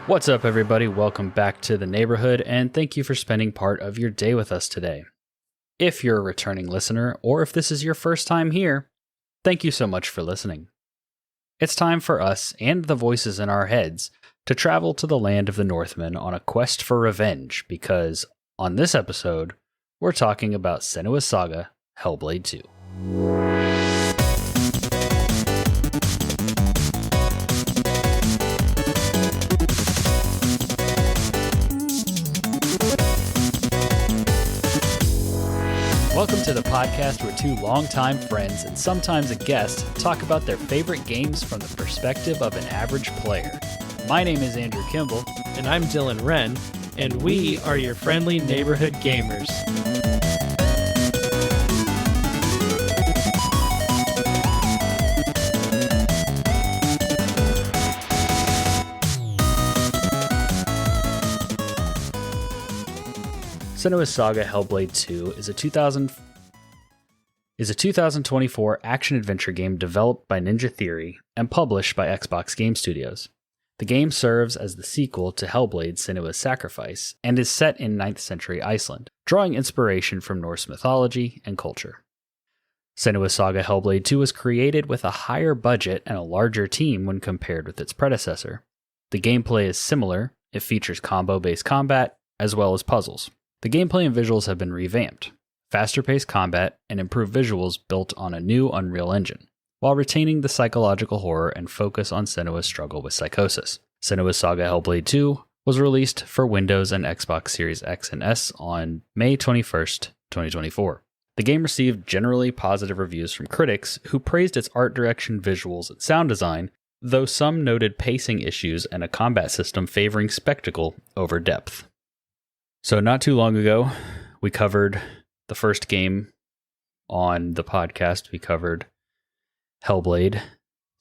What's up, everybody? Welcome back to the neighborhood, and thank you for spending part of your day with us today. If you're a returning listener, or if this is your first time here, thank you so much for listening. It's time for us and the voices in our heads to travel to the land of the Northmen on a quest for revenge, because on this episode, we're talking about Senua's Saga, Hellblade II. Welcome to the podcast where two longtime friends and sometimes a guest talk about their favorite games from the perspective of an average player. My name is Andrew Kimball. And I'm Dylan Wren, and we are your friendly neighborhood gamers. Senua's Saga Hellblade II is a 2024 action-adventure game developed by Ninja Theory and published by Xbox Game Studios. The game serves as the sequel to Hellblade: Senua's Sacrifice and is set in 9th century Iceland, drawing inspiration from Norse mythology and culture. Senua's Saga Hellblade II was created with a higher budget and a larger team when compared with its predecessor. The gameplay is similar. It features combo-based combat as well as puzzles. The gameplay and visuals have been revamped, faster-paced combat, and improved visuals built on a new Unreal Engine, while retaining the psychological horror and focus on Senua's struggle with psychosis. Senua's Saga Hellblade II was released for Windows and Xbox Series X and S on May 21st, 2024. The game received generally positive reviews from critics who praised its art direction, visuals, and sound design, though some noted pacing issues and a combat system favoring spectacle over depth. So not too long ago, we covered the first game on the podcast. We covered Hellblade,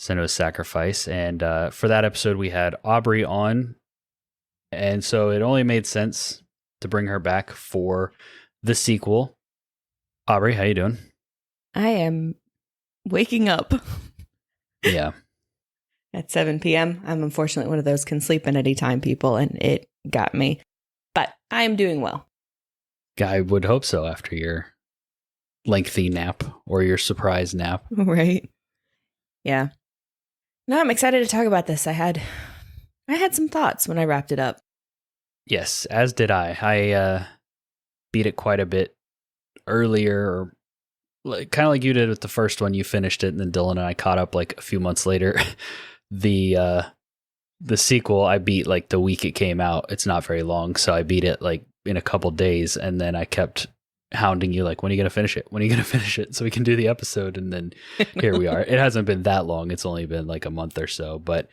Senua's Sacrifice, and for that episode we had Aubrey on, and so it only made sense to bring her back for the sequel. Aubrey, how you doing? I am waking up. Yeah. At 7 p.m. I'm unfortunately one of those can sleep in any time people, and it got me. But I am doing well. I would hope so after your lengthy nap or your surprise nap. Right. Yeah. No, I'm excited to talk about this. I had some thoughts when I wrapped it up. Yes, as did I. I beat it quite a bit earlier, or kind of like you did with the first one. You finished it, and then Dylan and I caught up like a few months later. The sequel I beat like the week it came out. It's not very long, so I beat it like in a couple days, and then I kept hounding you like, when are you going to finish it? When are you going to finish it so we can do the episode? And then here we are. It hasn't been that long. It's only been like a month or so. But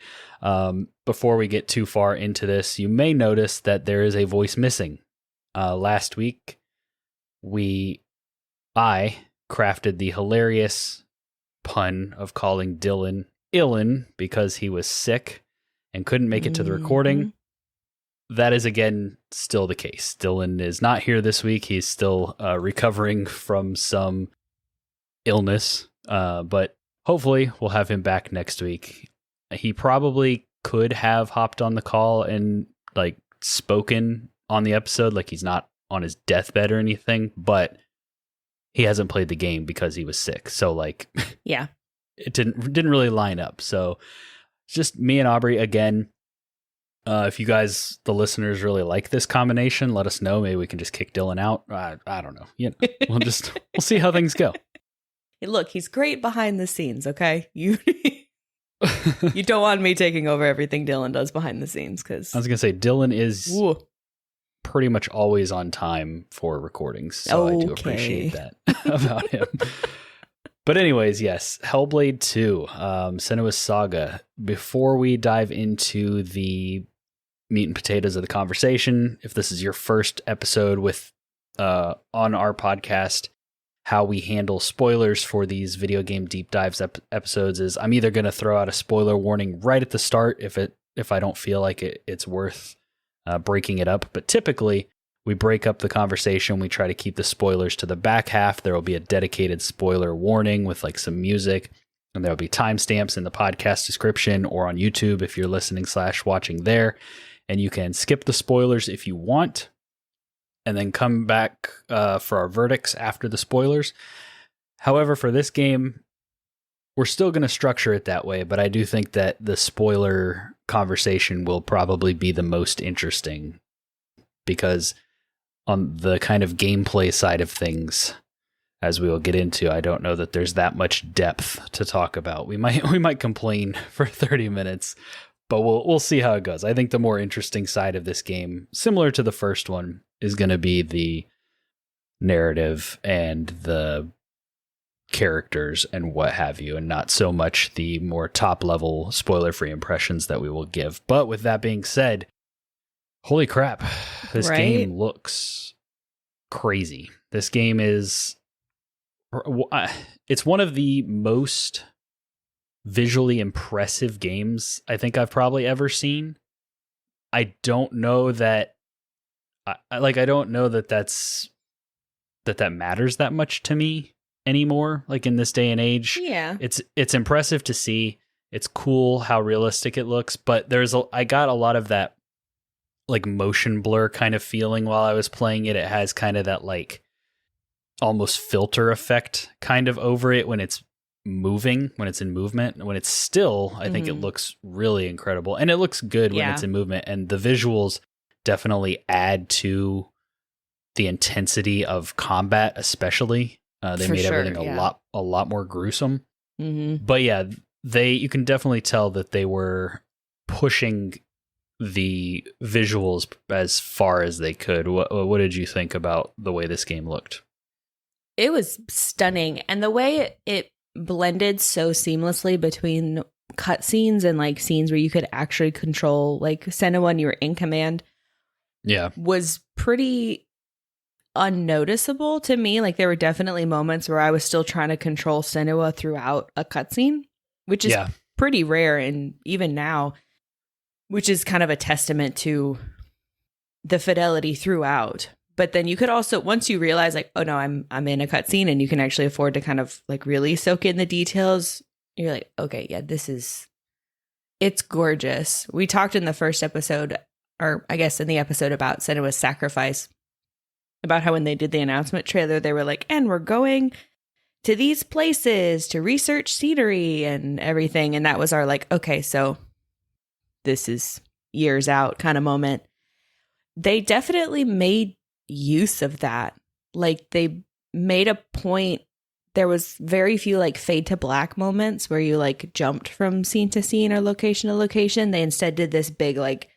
before we get too far into this, you may notice that there is a voice missing. Last week, I crafted the hilarious pun of calling Dylan Illin because he was sick and couldn't make it to the recording. That is, again, still the case. Dylan is not here this week. He's still recovering from some illness, but hopefully we'll have him back next week. He probably could have hopped on the call and like spoken on the episode, like he's not on his deathbed or anything, but he hasn't played the game because he was sick. So like, yeah, it didn't really line up. So just me and Aubrey again. If you guys, the listeners, really like this combination, let us know. Maybe we can just kick Dylan out. I don't know. You know, we'll see how things go. Hey, look, he's great behind the scenes. Okay, you don't want me taking over everything Dylan does behind the scenes, because I was gonna say Dylan is pretty much always on time for recordings, so I do appreciate that about him. But anyways, yes, Hellblade 2, Senua's Saga. Before we dive into the meat and potatoes of the conversation, if this is your first episode with on our podcast, how we handle spoilers for these video game deep dives episodes is I'm either going to throw out a spoiler warning right at the start if I don't feel like it's worth breaking it up. But typically, we break up the conversation. We try to keep the spoilers to the back half. There will be a dedicated spoiler warning with like some music, and there'll be timestamps in the podcast description or on YouTube if you're listening/watching there. and you can skip the spoilers if you want, and then come back for our verdicts after the spoilers. However, for this game, we're still going to structure it that way, but I do think that the spoiler conversation will probably be the most interesting, because on the kind of gameplay side of things, as we will get into, I don't know that there's that much depth to talk about. We might complain for 30 minutes, but we'll see how it goes. I think the more interesting side of this game, similar to the first one, is going to be the narrative and the characters and what have you, and not so much the more top level spoiler free impressions that we will give. But with that being said, holy crap, this game looks crazy. This game is, it's one of the most visually impressive games I think I've probably ever seen. I don't know that I don't know that that matters that much to me anymore, like in this day and age. Yeah. It's impressive to see. It's cool how realistic it looks, but I got a lot of that like motion blur kind of feeling while I was playing it. It has kind of that like almost filter effect kind of over it when it's moving, when it's in movement. When it's still, I think it looks really incredible, and it looks good when it's in movement, and the visuals definitely add to the intensity of combat, especially. They made everything a lot more gruesome. But yeah, you can definitely tell that they were pushing the visuals as far as they could. What did you think about the way this game looked? It was stunning, and the way it blended so seamlessly between cutscenes and like scenes where you could actually control like Senua when you were in command. Yeah, was pretty unnoticeable to me. Like there were definitely moments where I was still trying to control Senua throughout a cutscene, which is pretty rare, and even now, which is kind of a testament to the fidelity throughout. But then you could also, once you realize like, oh no, I'm in a cutscene, and you can actually afford to kind of like really soak in the details, you're like, okay, yeah, it's gorgeous. We talked in the first episode, or I guess in the episode about Senua's sacrifice, about how when they did the announcement trailer, they were like, and we're going to these places to research scenery and everything. And that was our like, okay, so this is years out kind of moment. They definitely made use of that. Like they made a point. There was very few like fade to black moments where you like jumped from scene to scene or location to location. They instead did this big like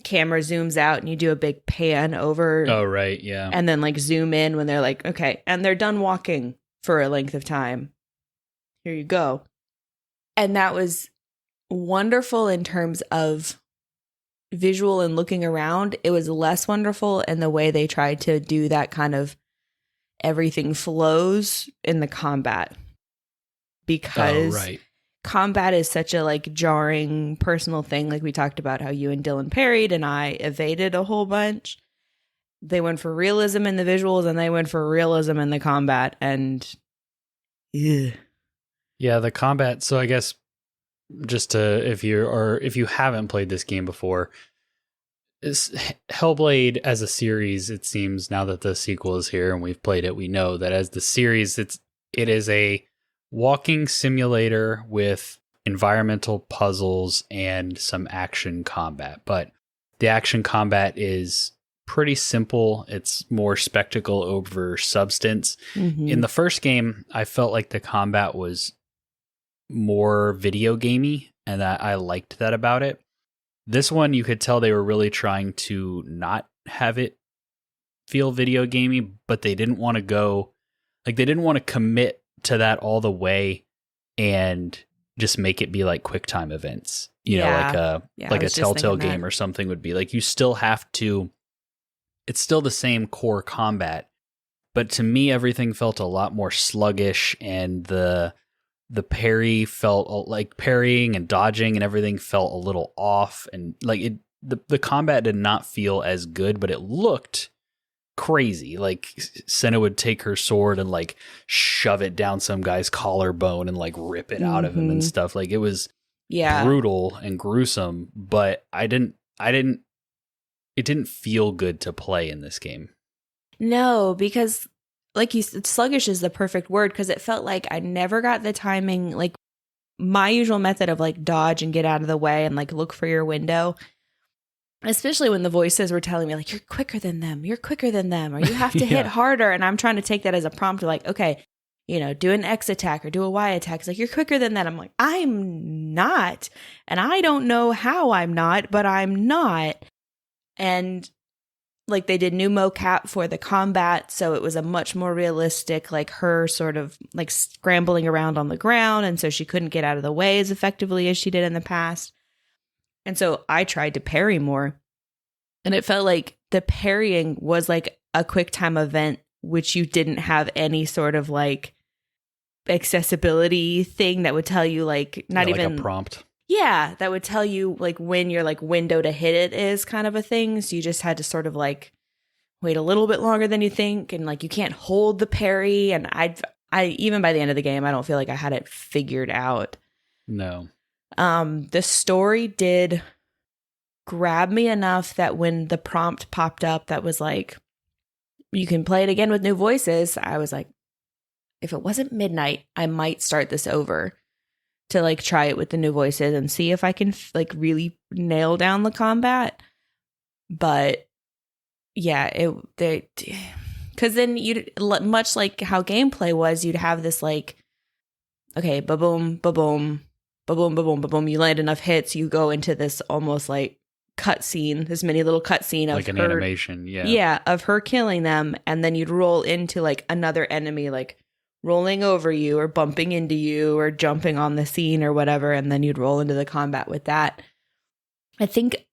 camera zooms out and you do a big pan over. Oh, right. Yeah. And then like zoom in when they're like, okay, and they're done walking for a length of time. Here you go. And that was wonderful in terms of visual and looking around. It was less wonderful in the way they tried to do that kind of everything flows in the combat, because combat is such a like jarring personal thing. Like we talked about how you and Dylan parried and I evaded a whole bunch. They went for realism in the visuals and they went for realism in the combat, and yeah, the combat. So I guess just to, if you haven't played this game before, Hellblade as a series, it seems now that the sequel is here and we've played it, we know that as the series, it is a walking simulator with environmental puzzles and some action combat. But the action combat is pretty simple. It's more spectacle over substance. In the first game, I felt like the combat was more video gamey, and I liked that about it. This one, you could tell they were really trying to not have it feel video gamey, but they didn't want to go, like they didn't want to commit to that all the way and just make it be like QuickTime events, you know, like a Telltale game or something would be. Like you still have to, it's still the same core combat, but to me everything felt a lot more sluggish, and the parry felt like parrying and dodging and everything felt a little off, and like the combat did not feel as good, but it looked crazy. Like Senna would take her sword and like shove it down some guy's collarbone and like rip it out of him and stuff. Like it was brutal and gruesome, but I didn't it didn't feel good to play in this game. No, because like you said, sluggish is the perfect word, because it felt like I never got the timing. Like my usual method of like dodge and get out of the way and like look for your window, especially when the voices were telling me like, you're quicker than them, or you have to hit harder. And I'm trying to take that as a prompt to like, okay, you know, do an X attack or do a Y attack. It's like, you're quicker than that. I'm like, I'm not. And I don't know how I'm not, but I'm not. And like they did new mocap for the combat, so it was a much more realistic, like her sort of like scrambling around on the ground, and so she couldn't get out of the way as effectively as she did in the past. And so I tried to parry more, and it felt like the parrying was like a quick time event, which you didn't have any sort of like accessibility thing that would tell you like not even like a prompt. Yeah, that would tell you like when your like window to hit it is kind of a thing. So you just had to sort of like wait a little bit longer than you think, and like you can't hold the parry. And I even by the end of the game, I don't feel like I had it figured out. No. The story did grab me enough that when the prompt popped up that was like, you can play it again with new voices, I was like, if it wasn't midnight, I might start this over to like try it with the new voices and see if I can like really nail down the combat. But yeah, because then you'd, much like how gameplay was, you'd have this like, okay, ba-boom, ba-boom, ba-boom, ba-boom, ba-boom. You land enough hits, you go into this almost like cutscene, this mini little cutscene of like an her, animation, yeah, of her killing them, and then you'd roll into like another enemy, like rolling over you or bumping into you or jumping on the scene or whatever, and then you'd roll into the combat with that. I think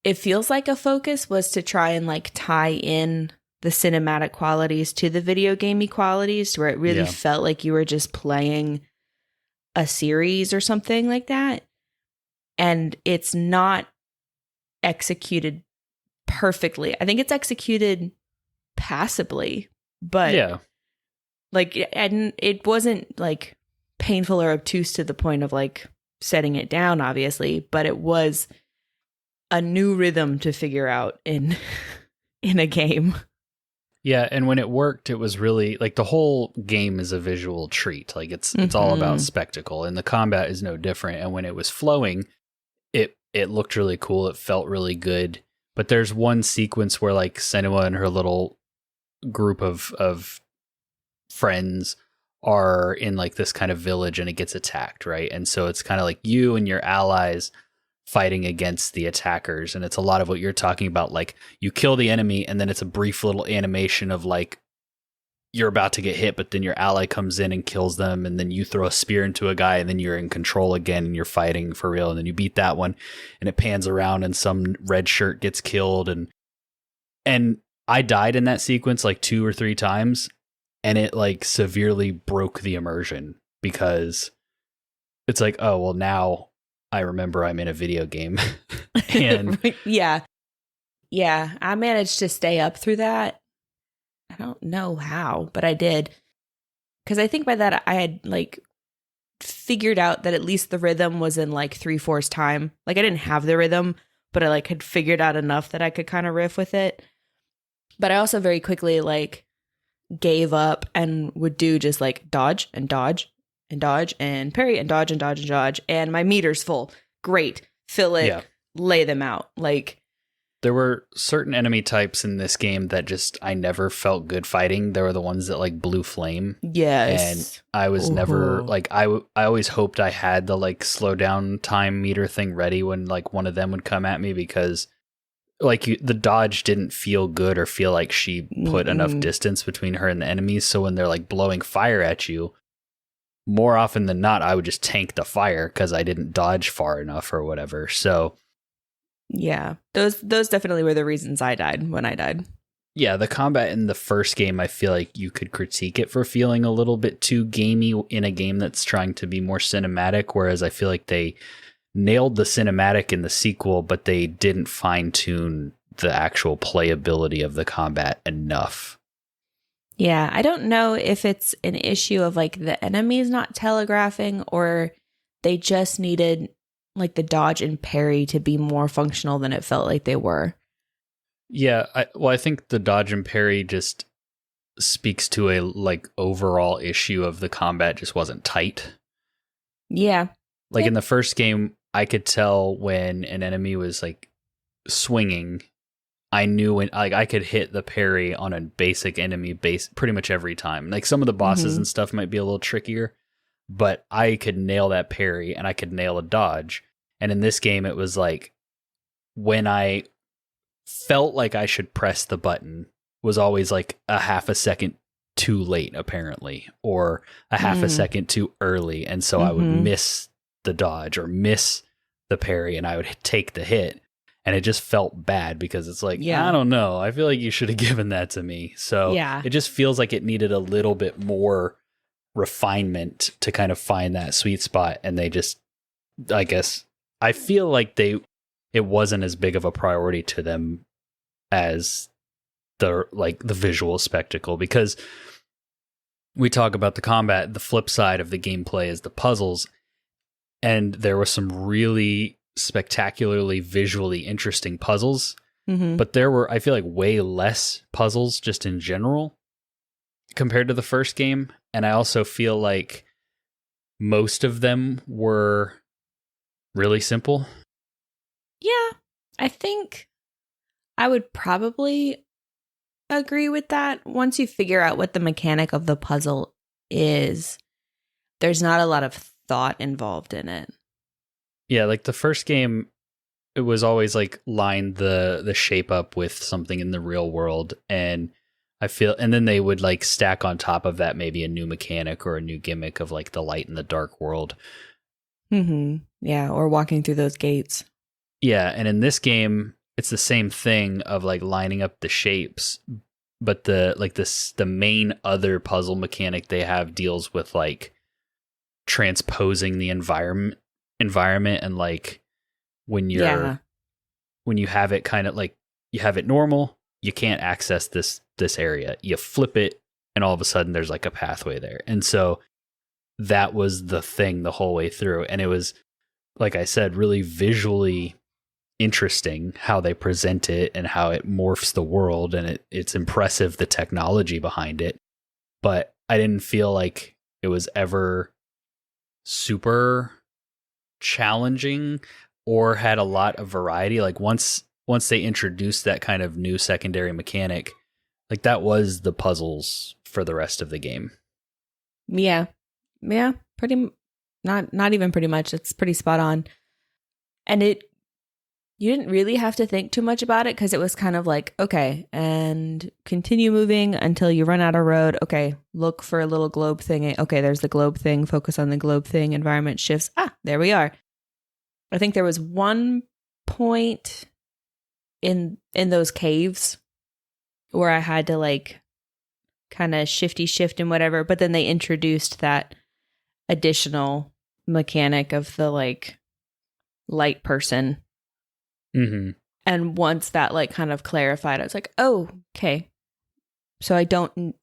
it feels like a focus was to try and like tie in the cinematic qualities to the video gamey qualities, where it really felt like you were just playing a series or something like that. And it's not executed perfectly. I think it's executed passably, but like, and it wasn't like painful or obtuse to the point of like setting it down, obviously, but it was a new rhythm to figure out in a game. Yeah, and when it worked, it was really like the whole game is a visual treat. Like it's all about spectacle, and the combat is no different. And when it was flowing, it looked really cool. It felt really good. But there's one sequence where like Senua and her little group of friends are in like this kind of village, and it gets attacked, right? And so it's kind of like you and your allies fighting against the attackers, and it's a lot of what you're talking about. Like you kill the enemy, and then it's a brief little animation of like you're about to get hit, but then your ally comes in and kills them, and then you throw a spear into a guy, and then you're in control again, and you're fighting for real, and then you beat that one, and it pans around, and some red shirt gets killed, and I died in that sequence like 2 or 3 times, and it like severely broke the immersion, because it's like, oh well, now I remember I'm in a video game. And yeah, I managed to stay up through that. I don't know how, but I did. Because I think by that I had like figured out that at least the rhythm was in like 3/4 time. Like I didn't have the rhythm, but I like had figured out enough that I could kind of riff with it. But I also very quickly like gave up and would do just like dodge and dodge and dodge and parry and dodge and dodge and dodge. And my meter's full. Great. Fill it. Lay them out. Like, there were certain enemy types in this game that just I never felt good fighting. There were the ones that like blue flame. Yes. And I was never like I always hoped I had the like slow down time meter thing ready when like one of them would come at me, because like the dodge didn't feel good or feel like she put enough distance between her and the enemies. So when they're like blowing fire at you, more often than not, I would just tank the fire because I didn't dodge far enough or whatever. So yeah, those definitely were the reasons I died when I died. Yeah, the combat in the first game, I feel like you could critique it for feeling a little bit too gamey in a game that's trying to be more cinematic, whereas I feel like they nailed the cinematic in the sequel, but they didn't fine-tune the actual playability of the combat enough. Yeah, I don't know if it's an issue of like the enemies not telegraphing, or they just needed like the dodge and parry to be more functional than it felt like they were. Yeah, I think the dodge and parry just speaks to a like overall issue of the combat just wasn't tight. Yeah. Like in the first game, I could tell when an enemy was like swinging. I knew when like I could hit the parry on a basic enemy base pretty much every time. Like some of the bosses and stuff might be a little trickier, but I could nail that parry and I could nail a dodge. And in this game, it was like when I felt like I should press the button was always like a half a second too late, apparently, or a half a second too early. And so I would miss the dodge or miss the parry and I would take the hit. And it just felt bad because it's like, I don't know. I feel like you should have given that to me. So it just feels like it needed a little bit more refinement to kind of find that sweet spot. And they just, I guess, I feel like it wasn't as big of a priority to them as the visual spectacle, because we talk about the combat, the flip side of the gameplay is the puzzles. And there were some really spectacularly visually interesting puzzles, but there were, I feel like, way less puzzles just in general compared to the first game. And I also feel like most of them were really simple. Yeah, I think I would probably agree with that. Once you figure out what the mechanic of the puzzle is, there's not a lot of thought involved in it. Yeah, like the first game, it was always like line the shape up with something in the real world, and and then they would like stack on top of that maybe a new mechanic or a new gimmick of like the light and the dark world. Yeah, or walking through those gates. Yeah, and in this game, it's the same thing of like lining up the shapes, but the main other puzzle mechanic they have deals with like transposing the environment and like when you have it kind of like you have it normal, you can't access this area. You flip it and all of a sudden there's like a pathway there. And so that was the thing the whole way through. And it was, like I said, really visually interesting how they present it and how it morphs the world, and it's impressive, the technology behind it. But I didn't feel like it was ever super challenging or had a lot of variety. Like once they introduced that kind of new secondary mechanic, like that was the puzzles for the rest of the game. Yeah, pretty not even pretty much. It's pretty spot on. And you didn't really have to think too much about it because it was kind of like, okay, and continue moving until you run out of road. Okay, look for a little globe thing. Okay, there's the globe thing. Focus on the globe thing. Environment shifts. There we are. I think there was one point in those caves where I had to like kind of shift and whatever, but then they introduced that additional mechanic of the like light person. And once that like kind of clarified, I was like, oh, okay. So I didn't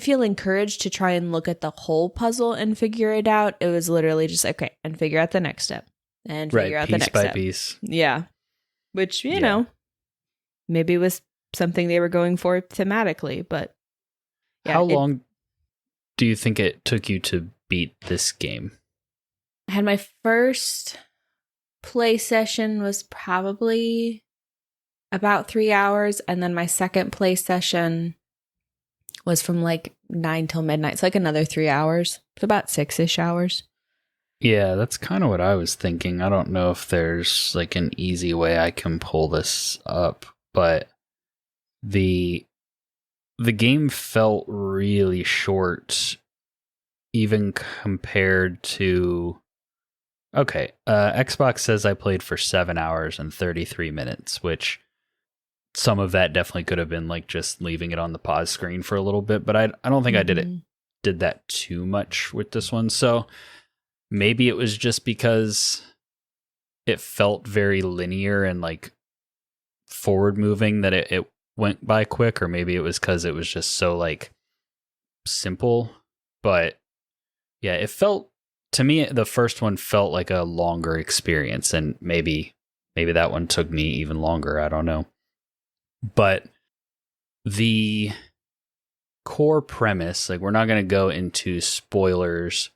feel encouraged to try and look at the whole puzzle and figure it out. It was literally just okay, and figure out the next step and figure out the next step. Piece by piece. Yeah. Which, you know, maybe it was something they were going for thematically, but yeah. How long do you think it took you to beat this game? I had my first play session was probably about 3 hours, and then my second play session was from like 9 till midnight. It's like another 3 hours. It's about 6-ish hours. Yeah, that's kind of what I was thinking. I don't know if there's like an easy way I can pull this up, but the game felt really short, even compared to... Okay, Xbox says I played for 7 hours and 33 minutes, which some of that definitely could have been like just leaving it on the pause screen for a little bit, but I don't think I did that too much with this one. So maybe it was just because it felt very linear and like forward moving that it went by quick, or maybe it was because it was just so like simple. But yeah, it felt, to me, the first one felt like a longer experience, and maybe that one took me even longer. I don't know. But the core premise, like we're not going to go into spoilers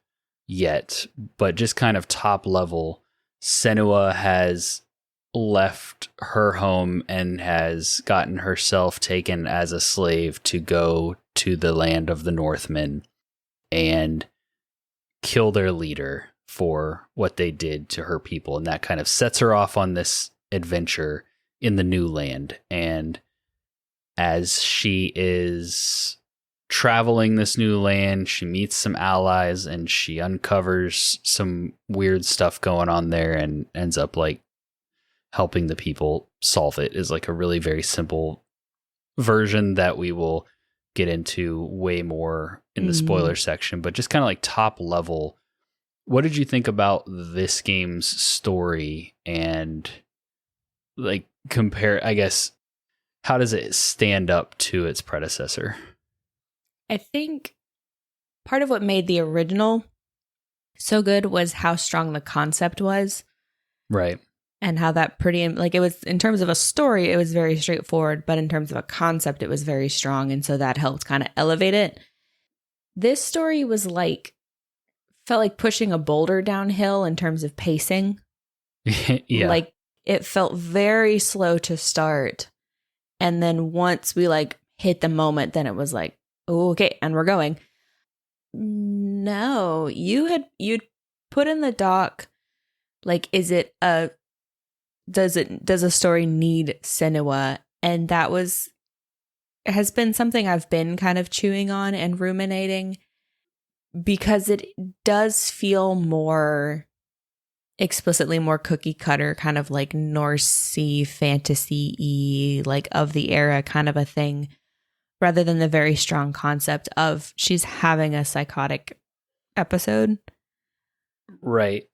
yet, but just kind of top level, Senua has left her home and has gotten herself taken as a slave to go to the land of the Northmen and kill their leader for what they did to her people. And that kind of sets her off on this adventure in the new land. And as she is traveling this new land, she meets some allies and she uncovers some weird stuff going on there and ends up like helping the people solve it. Is like a really very simple version that we will get into way more in the spoiler section, but just kind of like top level, what did you think about this game's story and like compare, I guess, how does it stand up to its predecessor? I think part of what made the original so good was how strong the concept was. Right. And how that like it was, in terms of a story, it was very straightforward, but in terms of a concept, it was very strong. And so that helped kind of elevate it. This story was like, felt like pushing a boulder downhill in terms of pacing. Yeah. Like it felt very slow to start. And then once we like hit the moment, then it was like, oh, okay, and we're going. No, you'd put in the doc, like, is it a, does a story need Senua? And that has been something I've been kind of chewing on and ruminating, because it does feel more explicitly more cookie cutter, kind of like Norse-y, fantasy-y, like of the era kind of a thing, rather than the very strong concept of she's having a psychotic episode. Right.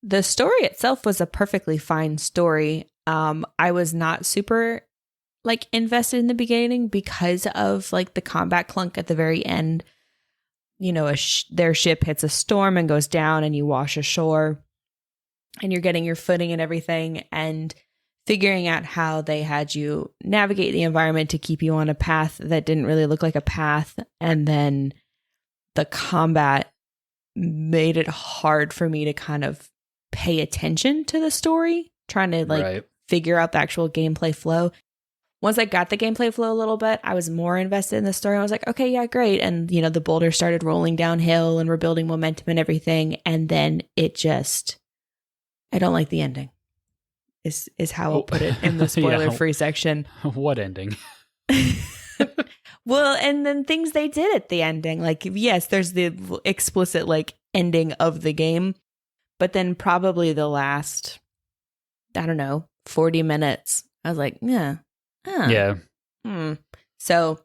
The story itself was a perfectly fine story. I was not super like invested in the beginning because of like the combat clunk at the very end. You know, their ship hits a storm and goes down and you wash ashore and you're getting your footing and everything and figuring out how they had you navigate the environment to keep you on a path that didn't really look like a path. And then the combat made it hard for me to kind of pay attention to the story, trying to like figure out the actual gameplay flow. Once I got the gameplay flow a little bit, I was more invested in the story. I was like, okay, yeah, great. And, you know, the boulder started rolling downhill and we're building momentum and everything. And then it just, I don't like the ending, is how I'll put it in the spoiler-free section. What ending? Well, and then things they did at the ending. Like, yes, there's the explicit, like, ending of the game. But then probably the last, I don't know, 40 minutes, I was like, yeah. Huh. Yeah. So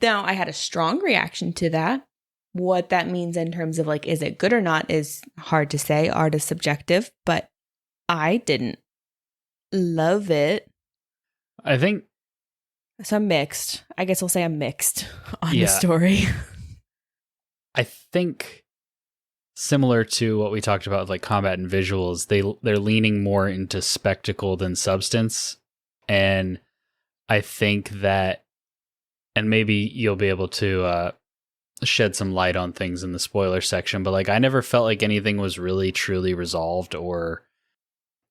now I had a strong reaction to that. What that means in terms of like, is it good or not is hard to say. Art is subjective, but I didn't love it. I think. So I'm mixed. I guess I'll say I'm mixed on the story. I think similar to what we talked about with like combat and visuals, they're leaning more into spectacle than substance. And I think that, and maybe you'll be able to shed some light on things in the spoiler section, but like I never felt like anything was really truly resolved or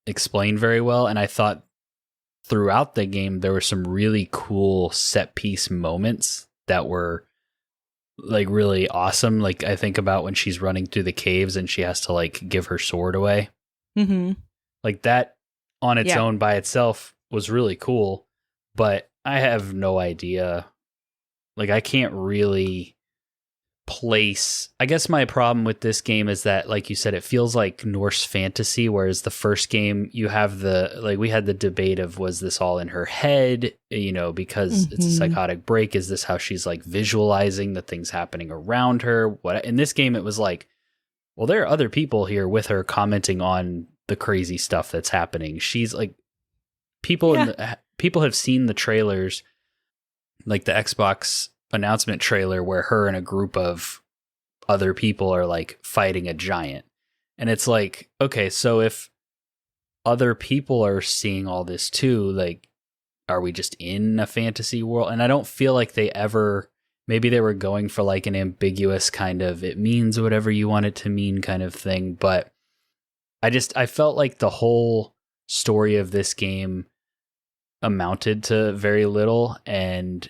explained very well. And I thought throughout the game there were some really cool set piece moments that were like really awesome. Like I think about when she's running through the caves and she has to like give her sword away. Mm-hmm. Like that on its own by itself was really cool, but I have no idea. Like I can't really place. I guess my problem with this game is that, like you said, it feels like Norse fantasy, whereas the first game you have we had the debate of, was this all in her head, you know, because it's a psychotic break, is this how she's like visualizing the things happening around her? What in this game it was like, well, there are other people here with her commenting on the crazy stuff that's happening. She's like, people have seen the trailers, like the Xbox announcement trailer where her and a group of other people are like fighting a giant. And it's like, okay, so if other people are seeing all this too, like are we just in a fantasy world? And I don't feel like they ever, maybe they were going for like an ambiguous kind of, it means whatever you want it to mean kind of thing. But I felt like the whole story of this game amounted to very little. And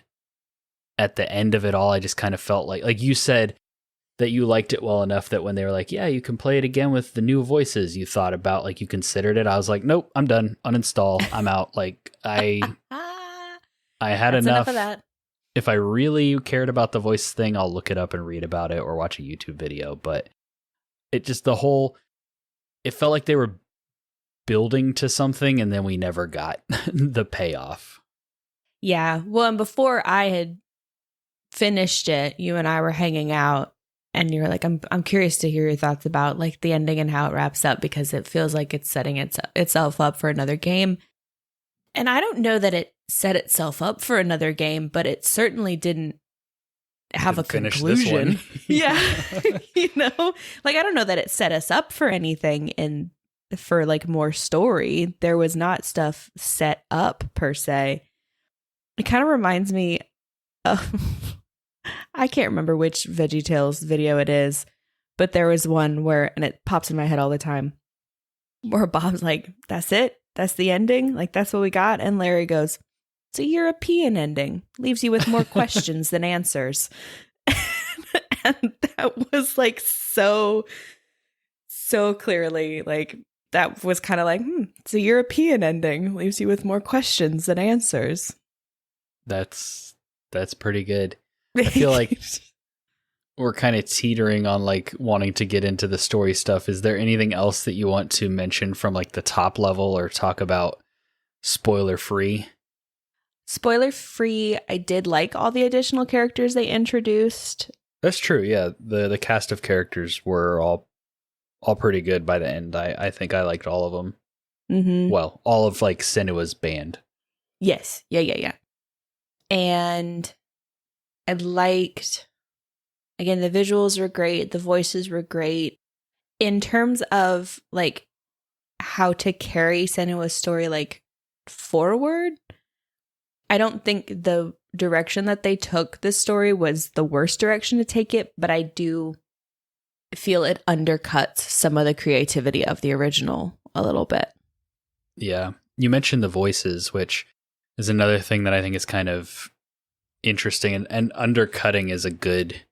at the end of it all, I just kind of felt like you said that you liked it well enough that when they were like, yeah, you can play it again with the new voices, you thought about, like, you considered it. I was like, nope, I'm done. Uninstall. I'm out. Like, I had enough of that. If I really cared about the voice thing, I'll look it up and read about it or watch a YouTube video. But it just, it felt like they were building to something and then we never got the payoff. Yeah. Well, and before I had finished it, you and I were hanging out and you were like, I'm curious to hear your thoughts about like the ending and how it wraps up, because it feels like it's setting itself up for another game. And I don't know that it set itself up for another game, but it certainly didn't have a conclusion. Yeah. You know, like, I don't know that it set us up for anything for like more story. There was not stuff set up per se. It kind of reminds me of, I can't remember which VeggieTales video it is, but there was one where, and it pops in my head all the time, where Bob's like, that's it? That's the ending? Like, that's what we got? And Larry goes, it's a European ending. Leaves you with more questions than answers. And that was like so clearly, like, that was kind of like, it's a European ending. Leaves you with more questions than answers. That's pretty good. I feel like we're kind of teetering on like wanting to get into the story stuff. Is there anything else that you want to mention from like the top level or talk about spoiler free? Spoiler free, I did like all the additional characters they introduced. That's true. Yeah. The cast of characters were all pretty good by the end. I think I liked all of them. Mm-hmm. Well, all of like Senua's band. Yes. Yeah. And I liked, again, the visuals were great. The voices were great. In terms of like how to carry Senua's story like forward, I don't think the direction that they took this story was the worst direction to take it, but I do feel it undercuts some of the creativity of the original a little bit. Yeah. You mentioned the voices, which is another thing that I think is kind of interesting, and undercutting is a good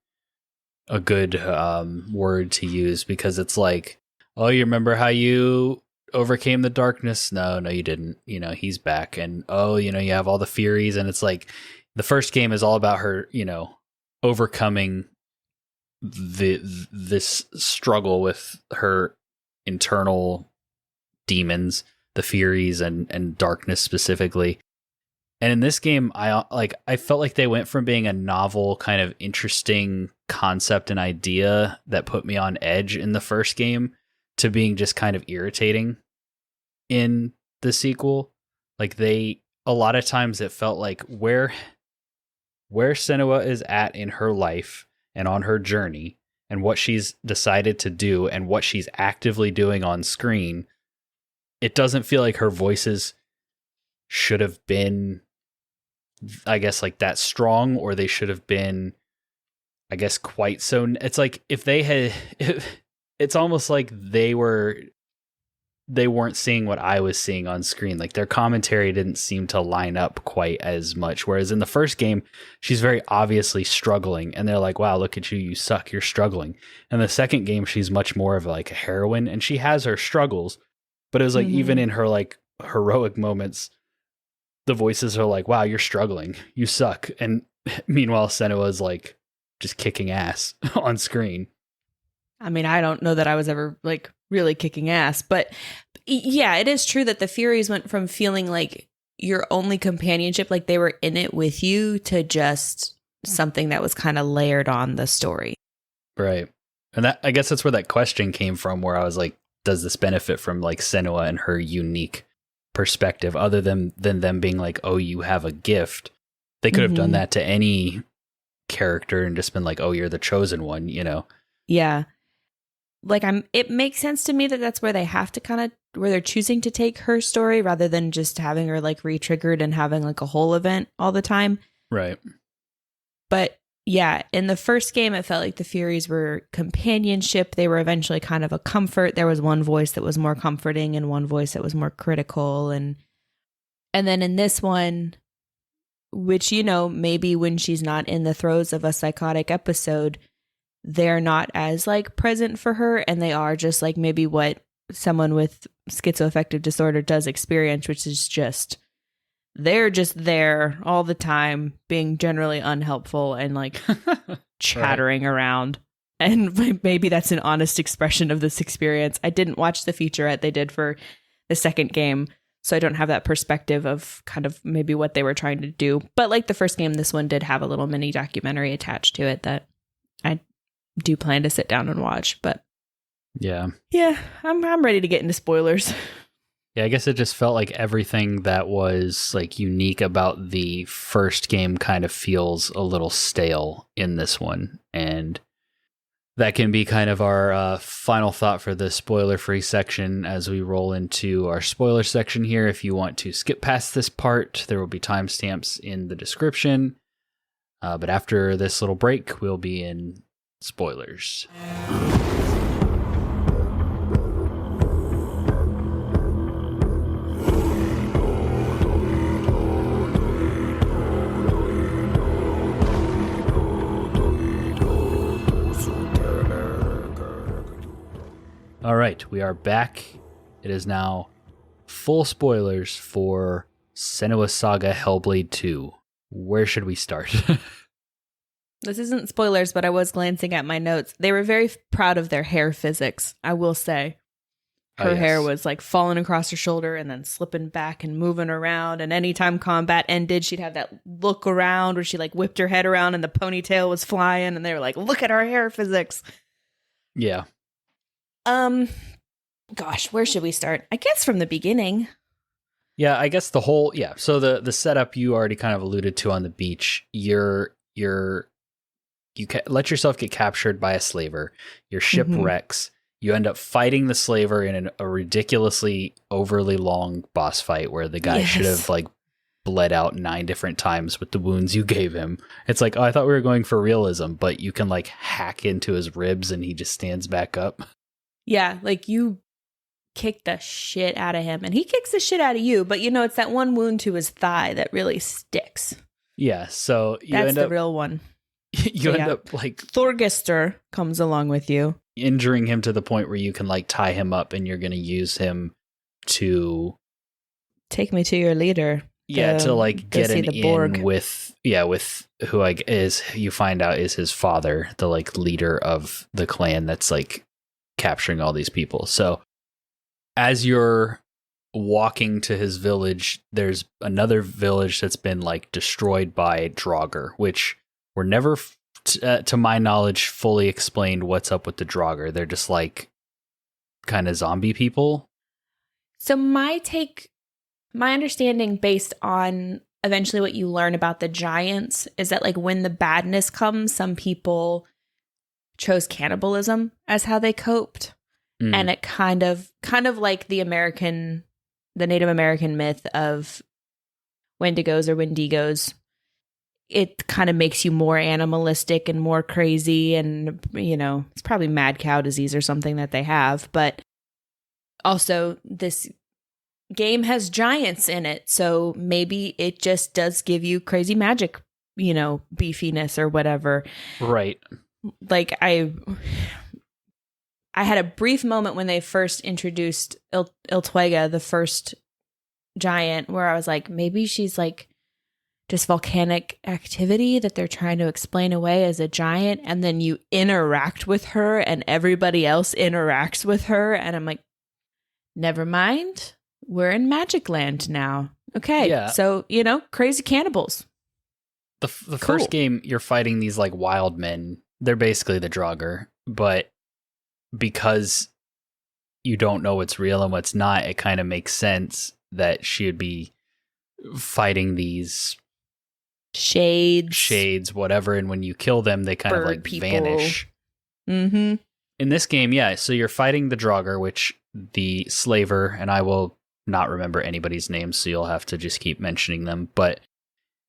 word to use, because it's like, oh, you remember how you overcame the darkness? No, you didn't. You know, he's back. And oh, you know, you have all the Furies, and it's like the first game is all about her, you know, overcoming this struggle with her internal demons, the Furies and darkness specifically. And in this game, I felt like they went from being a novel, kind of interesting concept and idea that put me on edge in the first game to being just kind of irritating in the sequel. Like, a lot of times it felt like where Senua is at in her life and on her journey and what she's decided to do and what she's actively doing on screen, it doesn't feel like her voices should have been, I guess, like that strong, or they should have been, I guess, quite so. It's like if they had, it's almost like they weren't seeing what I was seeing on screen. Like, their commentary didn't seem to line up quite as much. Whereas in the first game, she's very obviously struggling, and they're like, wow, look at you, you suck, you're struggling. And the second game, she's much more of like a heroine, and she has her struggles, but it was like, even in her like heroic moments, the voices are like, wow, you're struggling, you suck. And meanwhile, Senua's like just kicking ass on screen. I mean, I don't know that I was ever like really kicking ass, but yeah, it is true that the Furies went from feeling like your only companionship, like they were in it with you, to just something that was kind of layered on the story. Right. And I guess that's where that question came from, where I was like, does this benefit from like Senua and her unique perspective, other than them being like, oh, you have a gift? They could have done that to any character and just been like, oh, you're the chosen one, you know? Yeah. Like, it makes sense to me that that's where they have to kind of where they're choosing to take her story rather than just having her like re-triggered and having like a whole event all the time. Right. But yeah, in the first game, it felt like the Furies were companionship. They were eventually kind of a comfort. There was one voice that was more comforting and one voice that was more critical. And then in this one, which, you know, maybe when she's not in the throes of a psychotic episode, they're not as like present for her. And they are just like maybe what someone with schizoaffective disorder does experience, which is they're just there all the time, being generally unhelpful and like chattering around. And maybe that's an honest expression of this experience. I didn't watch the featurette they did for the second game, so I don't have that perspective of kind of maybe what they were trying to do. But like the first game, this one did have a little mini documentary attached to it that I do plan to sit down and watch. But yeah, I'm ready to get into spoilers. Yeah, I guess it just felt like everything that was like unique about the first game kind of feels a little stale in this one. And that can be kind of our final thought for the spoiler-free section as we roll into our spoiler section here. If you want to skip past this part, there will be timestamps in the description. But after this little break, we'll be in spoilers. All right, we are back. It is now full spoilers for Senua Saga Hellblade II. Where should we start? This isn't spoilers, but I was glancing at my notes. They were very proud of their hair physics, I will say. Her hair was like falling across her shoulder and then slipping back and moving around. And anytime combat ended, she'd have that look around where she like whipped her head around and the ponytail was flying. And they were like, look at our hair physics. Yeah. Gosh, where should we start? I guess from the beginning. Yeah, I guess so the setup you already kind of alluded to on the beach. You let yourself get captured by a slaver. Your ship wrecks. You end up fighting the slaver in a ridiculously overly long boss fight where the guy should have like bled out 9 different times with the wounds you gave him. It's like, oh, I thought we were going for realism, but you can like hack into his ribs and he just stands back up. Yeah, like you kick the shit out of him and he kicks the shit out of you, but you know, it's that one wound to his thigh that really sticks. Yeah, so that's the real one. You end up like Thorgester comes along with you, injuring him to the point where you can like tie him up and you're going to use him to take me to your leader. To like get an in Borg. with who you find out is his father, the like leader of the clan that's like capturing all these people. So as you're walking to his village, there's another village that's been like destroyed by Draugr, which were never to my knowledge fully explained what's up with the Draugr. They're just like kind of zombie people. So my understanding based on eventually what you learn about the giants is that like when the badness comes, some people chose cannibalism as how they coped. And it kind of like the Native American myth of Wendigos or Wendigos. It kind of makes you more animalistic and more crazy. And, you know, it's probably mad cow disease or something that they have. But also this game has giants in it. So maybe it just does give you crazy magic, you know, beefiness or whatever. Right. Like I had a brief moment when they first introduced Iltwega, the first giant, where I was like, maybe she's like just volcanic activity that they're trying to explain away as a giant. And then you interact with her and everybody else interacts with her. And I'm like, never mind. We're in Magic Land now. Okay. Yeah. So, you know, crazy cannibals. The first game, you're fighting these like wild men. They're basically the Draugr, but because you don't know what's real and what's not, it kind of makes sense that she would be fighting these shades, whatever. And when you kill them, they kind of like people. vanish. Mm-hmm. in this game, yeah, so you're fighting the Draugr, which the slaver, and I will not remember anybody's names, so you'll have to just keep mentioning them, but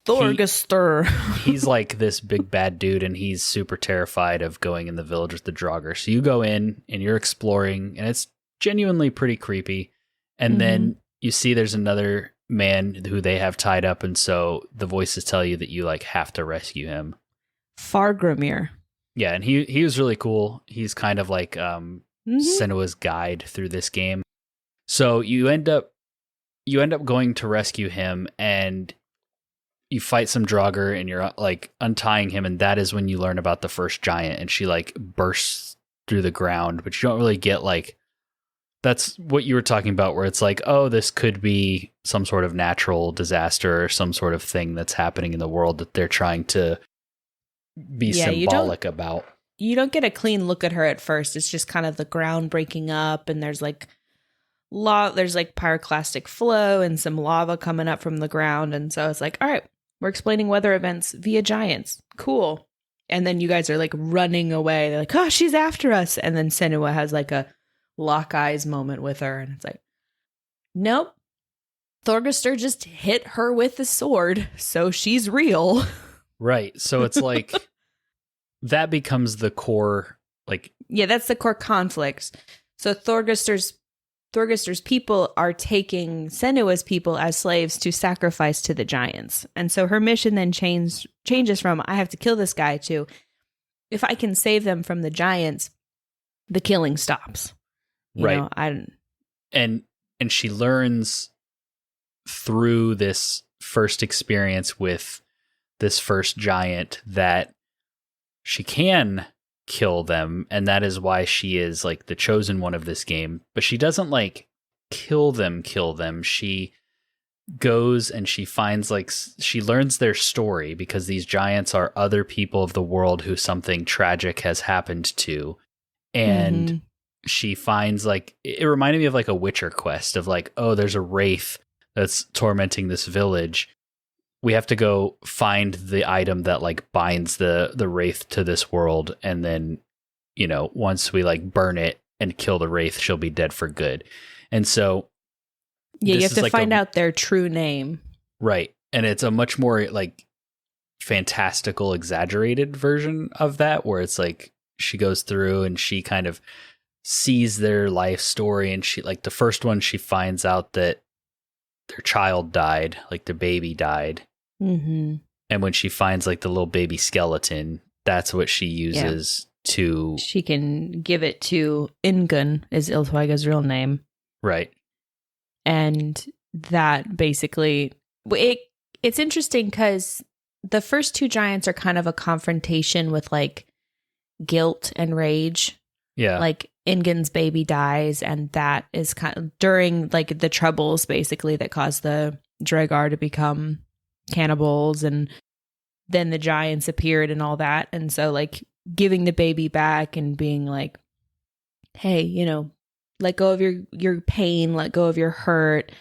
Thorgester. he's like this big bad dude, and he's super terrified of going in the village with the Draugr. So you go in, and you're exploring, and it's genuinely pretty creepy, and then you see there's another man who they have tied up, and so the voices tell you that you like have to rescue him. Fargrimir. Yeah, and he was really cool. He's kind of like Senua's guide through this game. So you end up going to rescue him, and you fight some Draugr, and you're like untying him, and that is when you learn about the first giant, and she like bursts through the ground, but you don't really get like, that's what you were talking about, where it's like, oh, this could be some sort of natural disaster or some sort of thing that's happening in the world that they're trying to be symbolic about. You don't get a clean look at her at first. It's just kind of the ground breaking up, and there's like there's like pyroclastic flow and some lava coming up from the ground, and so it's like, all right, we're explaining weather events via giants. Cool. And then you guys are like running away. They're like, oh, she's after us. And then Senua has like a lock eyes moment with her, and it's like, nope. Thorgester just hit her with the sword, so she's real. Right. So it's like that becomes the core, like, yeah, that's the core conflict. So Thorgester's people are taking Senua's people as slaves to sacrifice to the giants. And so her mission then changes from, I have to kill this guy, to, if I can save them from the giants, the killing stops. You know, and she learns through this first experience with this first giant that she can kill them, and that is why she is like the chosen one of this game. But she doesn't like kill them. She goes and she finds, like, she learns their story, because these giants are other people of the world who something tragic has happened to, and she finds, like, it reminded me of like a Witcher quest of like, oh, there's a wraith that's tormenting this village. We have to go find the item that like binds the wraith to this world, and then, you know, once we like burn it and kill the wraith, she'll be dead for good. And so you have to like find out their true name. Right. And it's a much more like fantastical, exaggerated version of that, where it's like she goes through and she kind of sees their life story, and she, like, the first one, she finds out that their child died, like the baby died. And when she finds like the little baby skeleton, that's what she uses to... She can give it to Ingun, is Iltwaiga's real name. Right. And that basically... It's interesting because the first two giants are kind of a confrontation with like guilt and rage. Yeah. Like Ingun's baby dies, and that is kind of during like the troubles basically that caused the Draugr to become cannibals, and then the giants appeared and all that. And so like giving the baby back and being like, hey, you know, let go of your pain, let go of your hurt.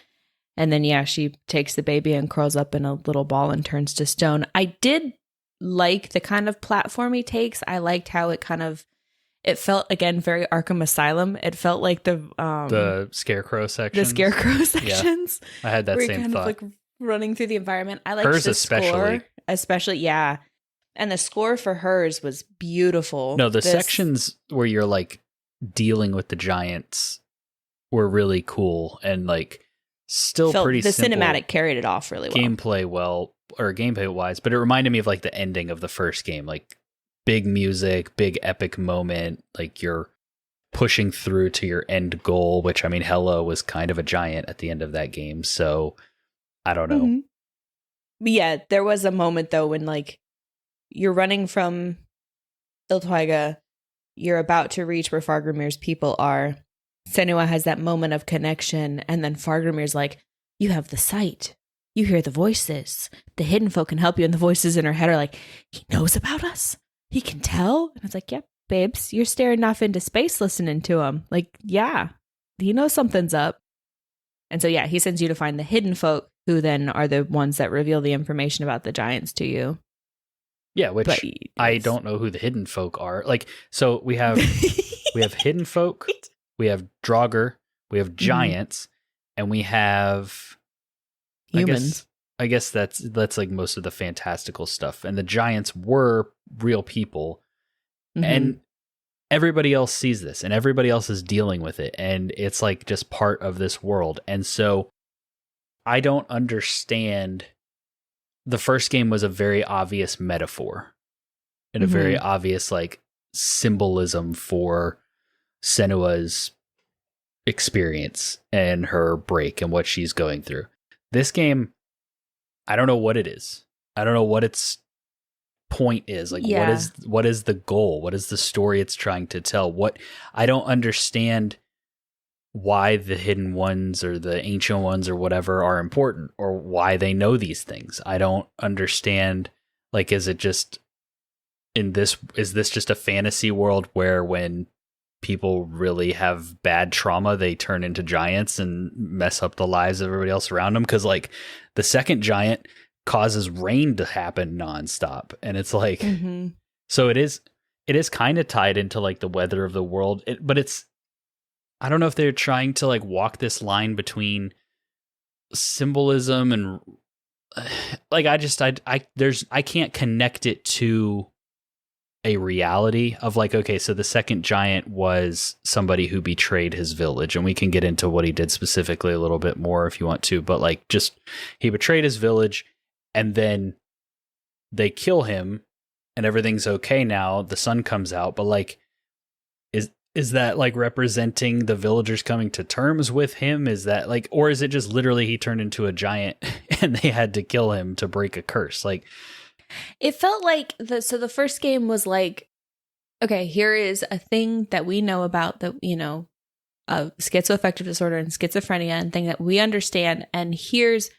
And then, she takes the baby and curls up in a little ball and turns to stone. I did like the kind of platform he takes. I liked how it felt, again, very Arkham Asylum. It felt like the scarecrow sections. The scarecrow sections. Yeah, I had that same thought. Like running through the environment. I liked hers the especially. Score, especially, yeah. And the score for hers was beautiful. No, the sections where you're like dealing with the giants were really cool, and like still pretty the simple. Cinematic carried it off really well. Gameplay wise, but it reminded me of like the ending of the first game, like big music, big epic moment, like you're pushing through to your end goal, which, I mean, Hella was kind of a giant at the end of that game, so I don't know. Yeah, there was a moment though when like you're running from Iltwaiga, you're about to reach where Fargrimir's people are. Senua has that moment of connection, and then Fargrimir's like, you have the sight. You hear the voices. The hidden folk can help you, and the voices in her head are like, he knows about us? He can tell? And it's like, yep, babes, you're staring off into space listening to him. Like, yeah, he knows something's up. And so, he sends you to find the hidden folk, who then are the ones that reveal the information about the giants to you. Yeah, which I don't know who the hidden folk are. Like, so we have We have hidden folk, we have Draugr, we have giants, and we have humans. I guess that's like most of the fantastical stuff. And the giants were real people. And everybody else sees this and everybody else is dealing with it. And it's like just part of this world. And so I don't understand. The first game was a very obvious metaphor and a very obvious like symbolism for Senua's experience and her break and what she's going through. This game, I don't know what it is. I don't know what its point is. Like, what is the goal? What is the story it's trying to tell? What I don't understand why the hidden ones or the ancient ones or whatever are important or why they know these things. I don't understand. Like, is it just is this just a fantasy world where when people really have bad trauma, they turn into giants and mess up the lives of everybody else around them? Because like the second giant causes rain to happen nonstop. And it's like, so it is kind of tied into like the weather of the world, but it's, I don't know if they're trying to like walk this line between symbolism and like, I can't connect it to a reality of like, okay, so the second giant was somebody who betrayed his village, and we can get into what he did specifically a little bit more if you want to, but like just he betrayed his village and then they kill him and everything's okay now. The sun comes out, but like, is that like representing the villagers coming to terms with him? Is that like, or is it just literally he turned into a giant and they had to kill him to break a curse? Like, it felt like the first game was like, okay, here is a thing that we know about, that, you know, schizoaffective disorder and schizophrenia and thing that we understand. And here's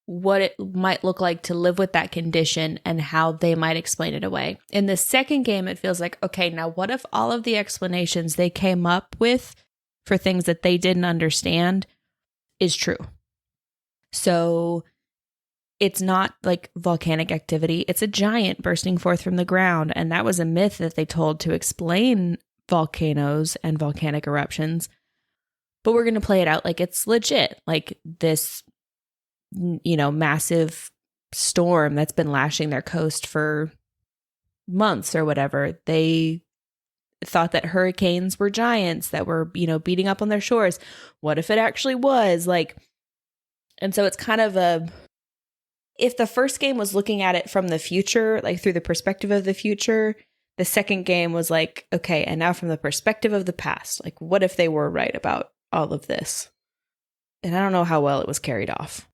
what it might look like to live with that condition and how they might explain it away. In the second game, it feels like, okay, now what if all of the explanations they came up with for things that they didn't understand is true? So it's not like volcanic activity. It's a giant bursting forth from the ground. And that was a myth that they told to explain volcanoes and volcanic eruptions. But we're going to play it out like it's legit. Like this, you know, massive storm that's been lashing their coast for months or whatever. They thought that hurricanes were giants that were, you know, beating up on their shores. What if it actually was? Like, and so it's kind of if the first game was looking at it from the future, like through the perspective of the future, the second game was like, okay, and now from the perspective of the past, like what if they were right about all of this? And I don't know how well it was carried off.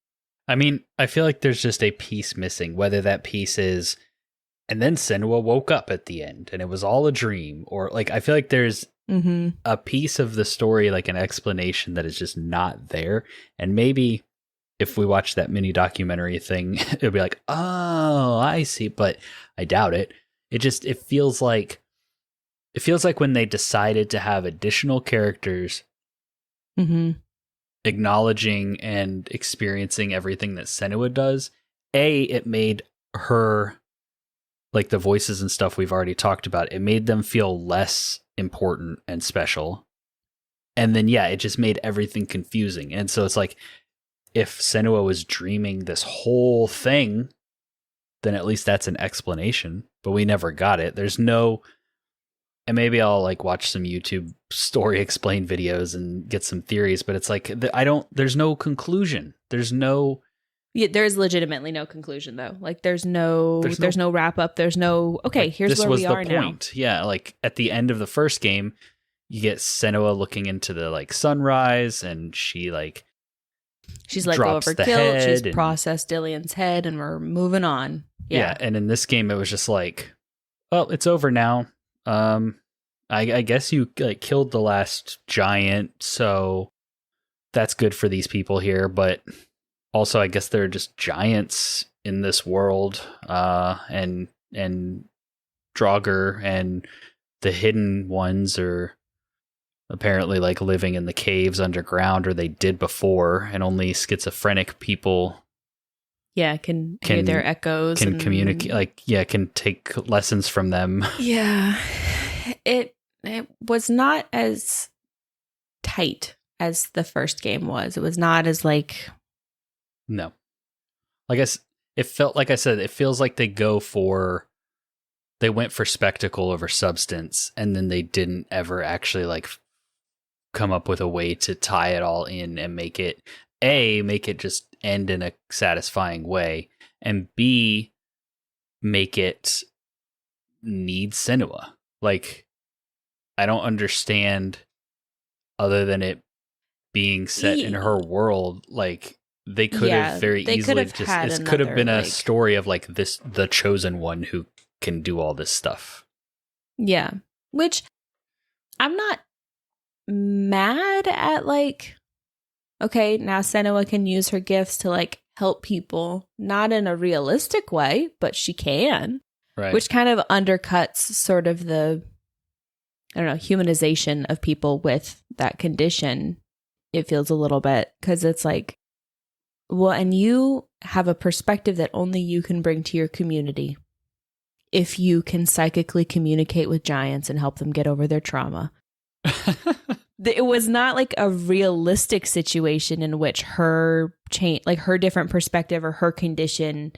I mean, I feel like there's just a piece missing, whether that piece is, and then Senua woke up at the end and it was all a dream, or like, I feel like there's a piece of the story, like an explanation that is just not there. And maybe if we watch that mini documentary thing, it'll be like, oh, I see, but I doubt it. It feels like when they decided to have additional characters acknowledging and experiencing everything that Senua does, it made her, like the voices and stuff we've already talked about, it made them feel less important and special. And then, it just made everything confusing. And so it's like, if Senua was dreaming this whole thing, then at least that's an explanation, but we never got it. There's no, and maybe I'll like watch some YouTube story explain videos and get some theories, but it's like, there's no conclusion. There's there's legitimately no conclusion though. Like there's no wrap up. There's no, okay, like, here's where we are now. This was the point. Yeah. Like at the end of the first game, you get Senua looking into the like sunrise, and she's let go of her guilt. She's processed Dillion's head, and we're moving on. Yeah. And in this game, it was just like, well, it's over now. I guess you like killed the last giant, so that's good for these people here. But also, I guess there are just giants in this world, and Draugr and the hidden ones are apparently like living in the caves underground, or they did before, and only schizophrenic people can hear their echoes, can communicate, can take lessons from them. it was not as tight as the first game was. It was not as like... No. It felt, like I said, it feels like they went for spectacle over substance, and then they didn't ever actually like come up with a way to tie it all in and make it just end in a satisfying way, and B, make it need Senua. Like, I don't understand, other than it being set in her world, like they could have very easily just, it could have been a story of like the chosen one who can do all this stuff. Yeah. Which I'm not mad at, like, okay, now Senua can use her gifts to like help people, not in a realistic way, but she can. Right. Which kind of undercuts sort of the, I don't know, humanization of people with that condition. It feels a little bit, because it's like, well, and you have a perspective that only you can bring to your community if you can psychically communicate with giants and help them get over their trauma. It was not like a realistic situation in which her her different perspective or her condition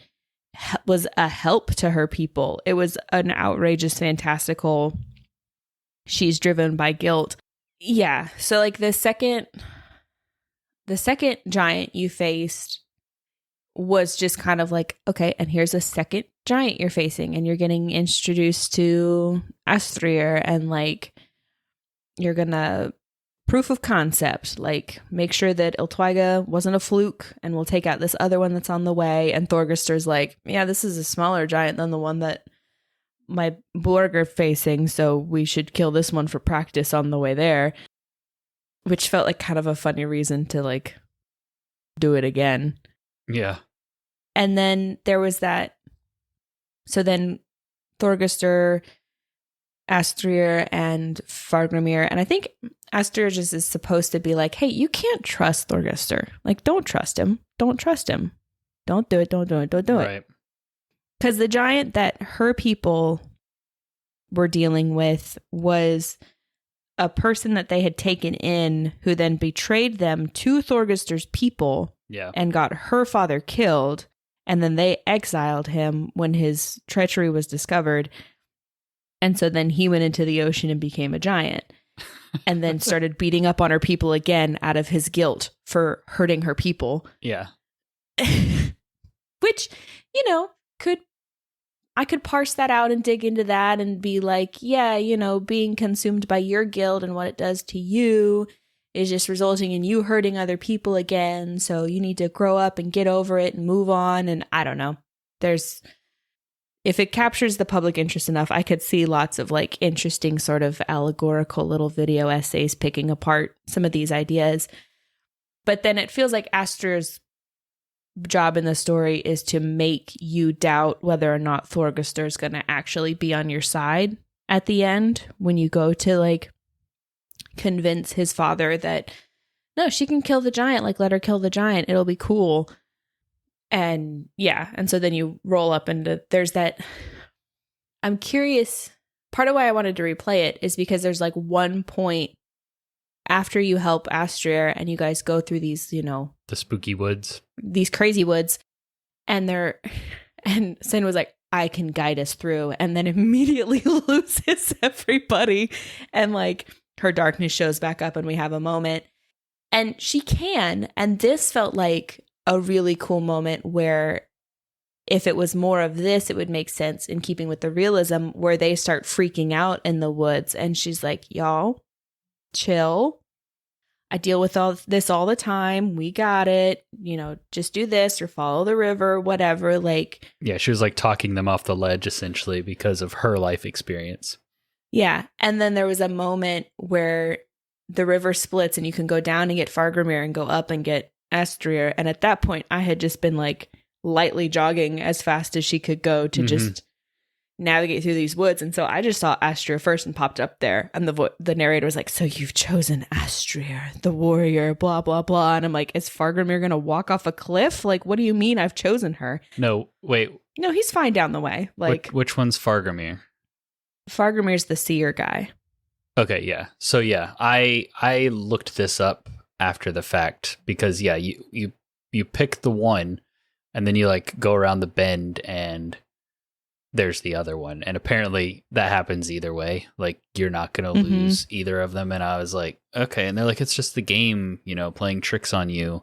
was a help to her people. It was an outrageous, fantastical, she's driven by guilt. Yeah. So like the second giant you faced was just kind of like, okay, and here's a second giant you're facing, and you're getting introduced to Astrier, and like you're gonna proof of concept, like make sure that Iltwiga wasn't a fluke, and we'll take out this other one that's on the way. And Thorgester's like, yeah, this is a smaller giant than the one that my Borg are facing, so we should kill this one for practice on the way there. Which felt like kind of a funny reason to like do it again. Yeah. And then there was that. So then Thorgester, Astrier, and Fargrimir, and I think Astrier just is supposed to be like, hey, you can't trust Thorgester. Like, don't trust him. Don't trust him. Don't do it. Don't do it. Don't do it. Right. Because the giant that her people were dealing with was a person that they had taken in, who then betrayed them to Thorgester's people, and got her father killed. And then they exiled him when his treachery was discovered. And so then he went into the ocean and became a giant. And then started beating up on her people again out of his guilt for hurting her people. Yeah. Which, you know, I could parse that out and dig into that and be like, yeah, you know, being consumed by your guilt and what it does to you is just resulting in you hurting other people again. So you need to grow up and get over it and move on. And I don't know. If it captures the public interest enough, I could see lots of like interesting sort of allegorical little video essays picking apart some of these ideas. But then it feels like Astrier's job in the story is to make you doubt whether or not Thorgester is going to actually be on your side at the end when you go to like convince his father that no, she can kill the giant, like let her kill the giant, it'll be cool. And yeah, and so then you roll up into, there's that, I'm curious, part of why I wanted to replay it is because there's like one point after you help Astrier and you guys go through these, you know, the spooky woods, these crazy woods, and Sin was like, I can guide us through, and then immediately loses everybody, and like her darkness shows back up and we have a moment, and she can, and this felt like a really cool moment where if it was more of this, it would make sense in keeping with the realism, where they start freaking out in the woods and she's like, y'all, chill. I deal with all this all the time. We got it. You know, just do this or follow the river, whatever. Like, yeah, she was like talking them off the ledge essentially because of her life experience. Yeah. And then there was a moment where the river splits and you can go down and get Fargrimir and go up and get Astrier. And at that point, I had just been like lightly jogging as fast as she could go to just navigate through these woods. And so I just saw Astrier first and popped up there. And the narrator was like, so you've chosen Astrier, the warrior, blah, blah, blah. And I'm like, is Fargrimir going to walk off a cliff? Like, what do you mean I've chosen her? No, wait. No, he's fine down the way. Like, which one's Fargrimir? Fargrimir's the seer guy. Okay, yeah. So yeah, I looked this up after the fact because yeah, you pick the one and then you like go around the bend and there's the other one. And apparently that happens either way. Like you're not going to lose either of them. And I was like, okay. And they're like, it's just the game, you know, playing tricks on you.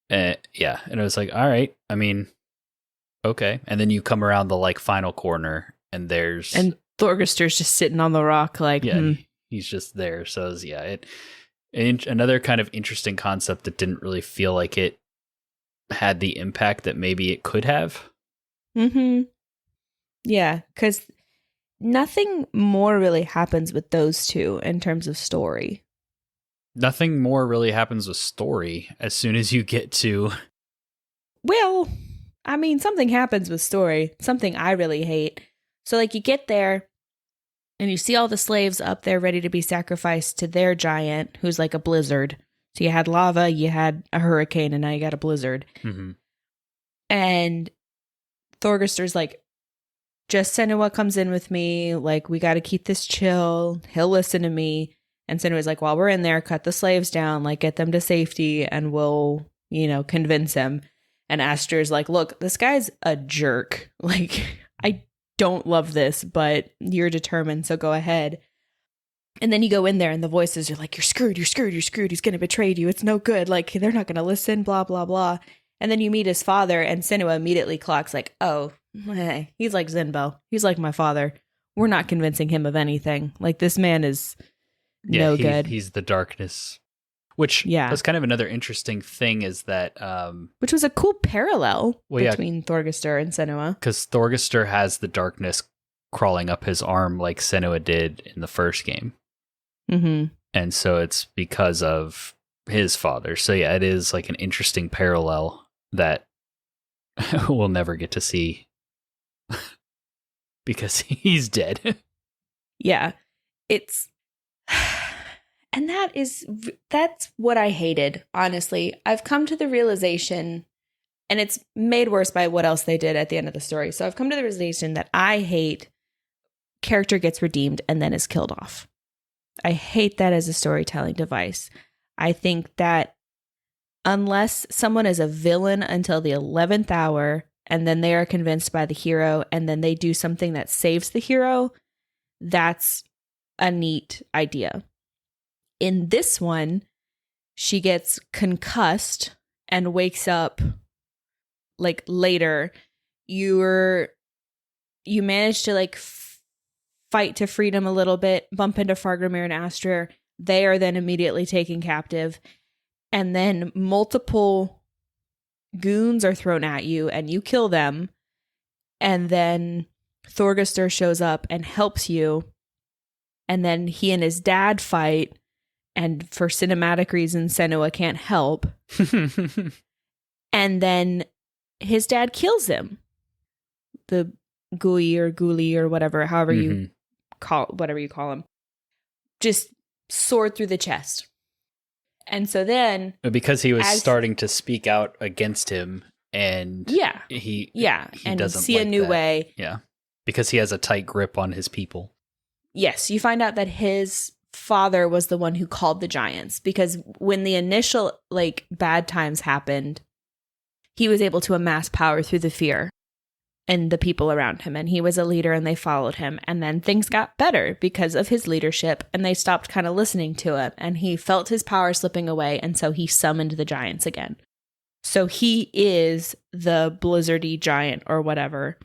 Yeah. And I was like, all right. I mean, okay. And then you come around the like final corner and there's... And Thorgester's just sitting on the rock like... Yeah, he's just there. So it was, yeah, another kind of interesting concept that didn't really feel like it had the impact that maybe it could have. Mm-hmm. Yeah, because nothing more really happens with those two in terms of story. Nothing more really happens with story as soon as you get to... Well, I mean, something happens with story. Something I really hate. So, like, you get there, and you see all the slaves up there ready to be sacrificed to their giant, who's like a blizzard. So you had lava, you had a hurricane, and now you got a blizzard. Mm-hmm. And Thorgester's like, just Senua comes in with me. Like, we got to keep this chill. He'll listen to me. And Senua's like, while we're in there, cut the slaves down, like, get them to safety, and we'll, you know, convince him. And Aster's like, look, this guy's a jerk. Like, I don't love this, but you're determined, so go ahead. And then you go in there and the voices are like, you're screwed, you're screwed, you're screwed. He's going to betray you. It's no good. Like, they're not going to listen, blah, blah, blah. And then you meet his father and Senua immediately clocks like, oh, hey, he's like Zinbo. He's like my father. We're not convincing him of anything. Like, this man is no good. He's the darkness. Which was kind of another interesting thing is that... which was a cool parallel between Thorgester and Senua. Because Thorgester has the darkness crawling up his arm like Senua did in the first game. Mm-hmm. And so it's because of his father. So yeah, it is like an interesting parallel that we'll never get to see because he's dead. Yeah. It's... And that's what I hated, honestly. I've come to the realization, and it's made worse by what else they did at the end of the story. So I've come to the realization that I hate character gets redeemed and then is killed off. I hate that as a storytelling device. I think that unless someone is a villain until the 11th hour, and then they are convinced by the hero, and then they do something that saves the hero, that's a neat idea. In this one, she gets concussed and wakes up like later. You manage to like fight to freedom a little bit, bump into Fargrimir and Astra. They are then immediately taken captive. And then multiple goons are thrown at you and you kill them. And then Thorgester shows up and helps you. And then he and his dad fight. And for cinematic reasons, Senua can't help. And then his dad kills him. The Ghoulie or whatever, however you call him. Just sword through the chest. And so then... Because he was starting to speak out against him, and he doesn't see like a new that. way. Yeah. Because he has a tight grip on his people. Yes, you find out that his father was the one who called the giants, because when the initial like bad times happened, he was able to amass power through the fear and the people around him, and he was a leader and they followed him, and then things got better because of his leadership and they stopped kind of listening to him, and he felt his power slipping away, and so he summoned the giants again. So he is the blizzardy giant or whatever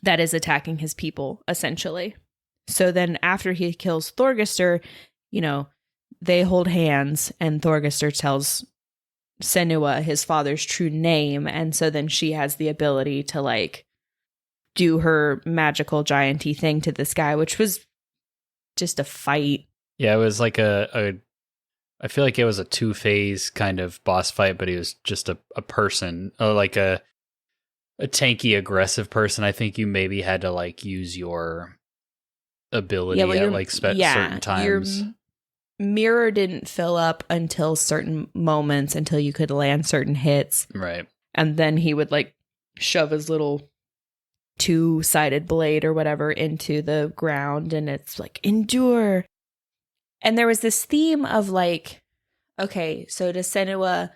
that is attacking his people, essentially. So then after he kills Thorgester, you know, they hold hands and Thorgester tells Senua his father's true name. And so then she has the ability to like do her magical giant-y thing to this guy, which was just a fight. Yeah, it was like I feel like it was a 2-phase kind of boss fight, but he was just a person, like a tanky, aggressive person. I think you maybe had to like use your ability at like certain times. Your mirror didn't fill up until certain moments, until you could land certain hits. Right. And then he would like shove his little 2-sided blade or whatever into the ground, and it's like, endure. And there was this theme of like, okay, so does Senua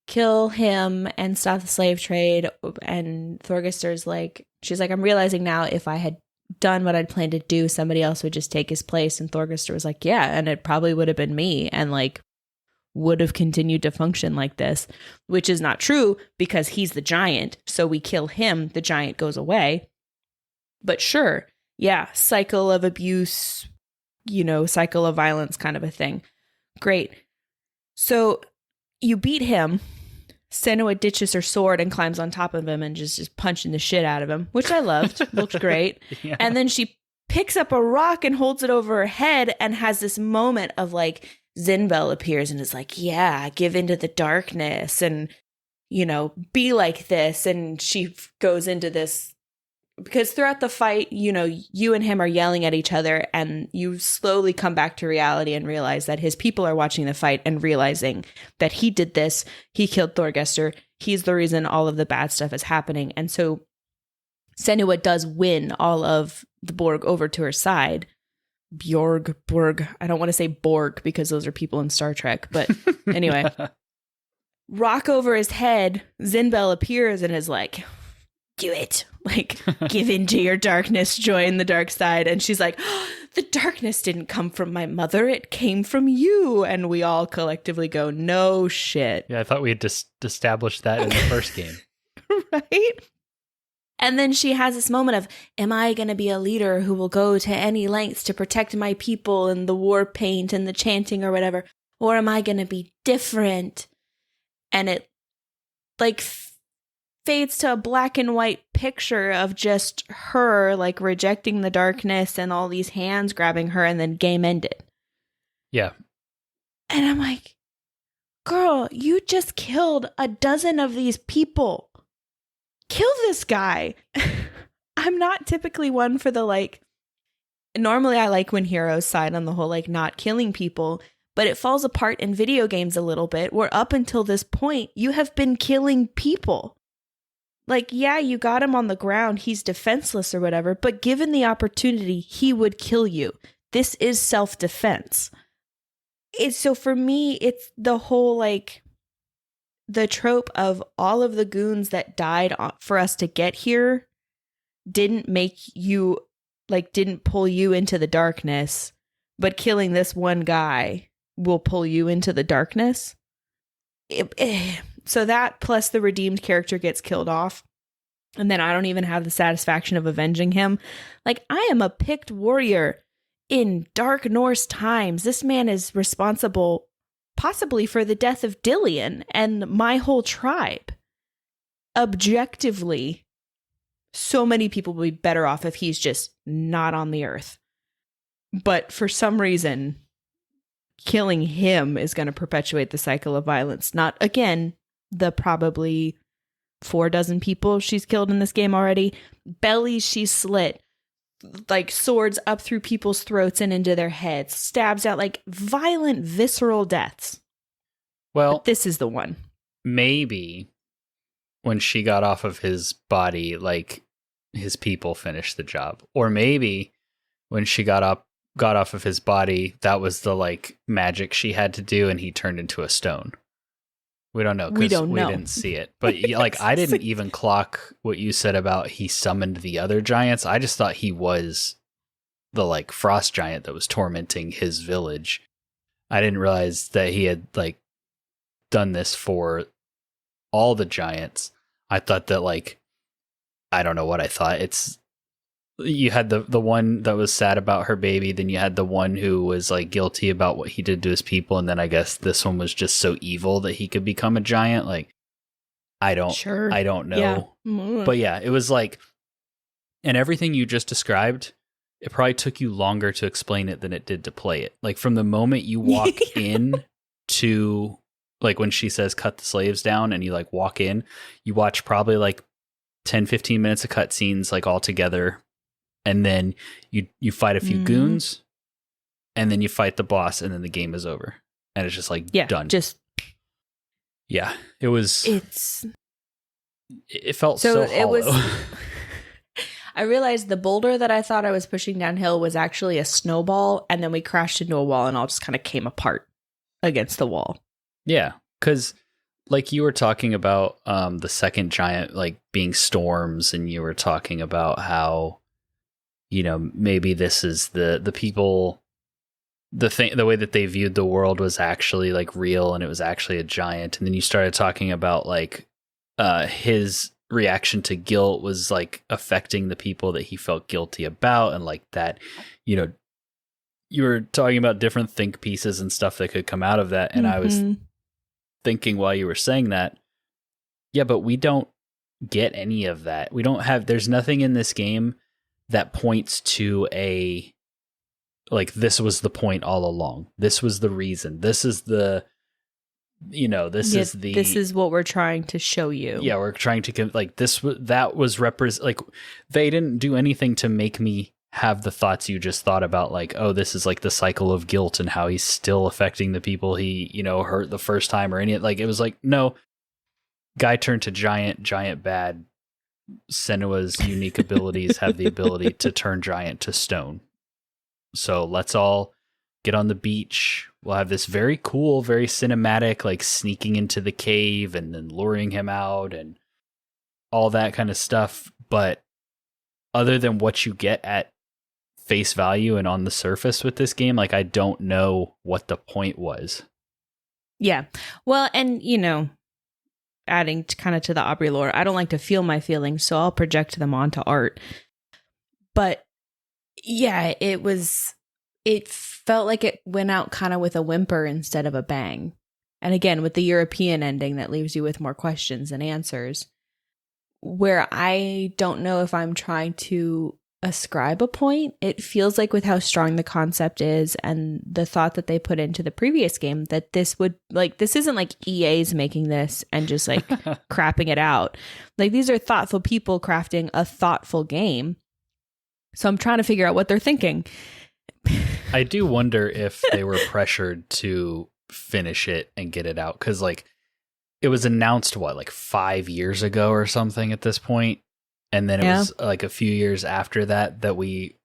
kill him and stop the slave trade? And Thorgester's like, she's like, I'm realizing now if I had done what I'd planned to do, somebody else would just take his place. And Thorgester was like, yeah, and it probably would have been me, and like would have continued to function like this, which is not true because he's the giant. So we kill him, the giant goes away. But sure, yeah, cycle of abuse, cycle of violence kind of a thing. Great. So you beat him. Senua ditches her sword and climbs on top of him and just punching the shit out of him, which I loved. Looked great. Yeah. And then she picks up a rock and holds it over her head and has this moment of like, Zinbel appears and is like, yeah, give into the darkness and, be like this. And she goes into this because throughout the fight, you and him are yelling at each other, and you slowly come back to reality and realize that his people are watching the fight and realizing that he did this. He killed Thorgester. He's the reason all of the bad stuff is happening. And so Senua does win all of the Borg over to her side. Borg. I don't want to say Borg because those are people in Star Trek. But anyway, rock over his head. Zinbel appears and is like, do it. Like, give into your darkness, join the dark side. And she's like, oh, the darkness didn't come from my mother. It came from you. And we all collectively go, no shit. Yeah, I thought we had just established that in the first game. Right? And then she has this moment of, am I going to be a leader who will go to any lengths to protect my people and the war paint and the chanting or whatever? Or am I going to be different? And it like fades to a black and white picture of just her like rejecting the darkness and all these hands grabbing her, and then game ended. Yeah. And I'm like, girl, you just killed a dozen of these people. Kill this guy. I'm not typically one for the like, normally I like when heroes side on the whole like not killing people, but it falls apart in video games a little bit where up until this point you have been killing people. Like, yeah, you got him on the ground, he's defenseless or whatever, but given the opportunity, he would kill you. This is self-defense. So for me, it's the whole like, the trope of all of the goons that died for us to get here didn't make you, like, didn't pull you into the darkness, but killing this one guy will pull you into the darkness. So that plus the redeemed character gets killed off. And then I don't even have the satisfaction of avenging him. Like, I am a picked warrior in Dark Norse times. This man is responsible possibly for the death of Dillion and my whole tribe. Objectively, so many people would be better off if he's just not on the earth. But for some reason, killing him is going to perpetuate the cycle of violence. Not, again, the probably 4 dozen people she's killed in this game already. Bellies she's slit. Like swords up through people's throats and into their heads, stabs out, like violent, visceral deaths. Well, but this is the one. Maybe when she got off of his body, like his people finished the job. Or maybe when she got off of his body, that was the like magic she had to do, and he turned into a stone. We don't know because we didn't see it. But like, I didn't even clock what you said about he summoned the other giants. I just thought he was the like frost giant that was tormenting his village. I didn't realize that he had like done this for all the giants. I thought that like, I don't know what I thought. You had the one that was sad about her baby, then you had the one who was like guilty about what he did to his people, and then I guess this one was just so evil that he could become a giant. Like, I don't know. Yeah. But yeah, it was like, and everything you just described, it probably took you longer to explain it than it did to play it. Like from the moment you walk in to like when she says cut the slaves down and you like walk in, you watch probably like 10-15 minutes of cutscenes like all together. And then you fight a few goons, and then you fight the boss, and then the game is over. And it's just like done. It was. It felt so hollow. I realized the boulder that I thought I was pushing downhill was actually a snowball, and then we crashed into a wall and all just kind of came apart against the wall. Yeah, because like you were talking about the second giant like being storms, and you were talking about how, you know, maybe this is the people, the way that they viewed the world was actually like real and it was actually a giant. And then you started talking about like his reaction to guilt was like affecting the people that he felt guilty about, and like that, you know, you were talking about different think pieces and stuff that could come out of that. And I was thinking while you were saying that, yeah, but we don't get any of that. We don't have, there's nothing in this game that points to a, like, this was the point all along. This was the reason. This is the, you know, this is what we're trying to show you. Yeah, we're trying to, like, that was like, they didn't do anything to make me have the thoughts you just thought about, like, oh, this is like the cycle of guilt and how he's still affecting the people he, you know, hurt the first time or any, like, it was like, no, guy turned to giant bad. Senua's unique abilities have the ability to turn giant to stone. So let's all get on the beach. We'll have this very cool, very cinematic, like sneaking into the cave and then luring him out and all that kind of stuff. But other than what you get at face value and on the surface with this game, like, I don't know what the point was. Yeah. Well, and, you know, adding kind of to the Aubrey lore, I don't like to feel my feelings, so I'll project them onto art. But yeah, it felt like it went out kind of with a whimper instead of a bang. And again, with the European ending, that leaves you with more questions than answers, where I don't know if I'm trying to ascribe a point. It feels like with how strong the concept is and the thought that they put into the previous game, that this would, like, this isn't like EA's making this and just like crapping it out. Like, these are thoughtful people crafting a thoughtful game. So I'm trying to figure out what they're thinking. I do wonder if they were pressured to finish it and get it out, because like it was announced like 5 years ago or something at this point. And then it was like a few years after that we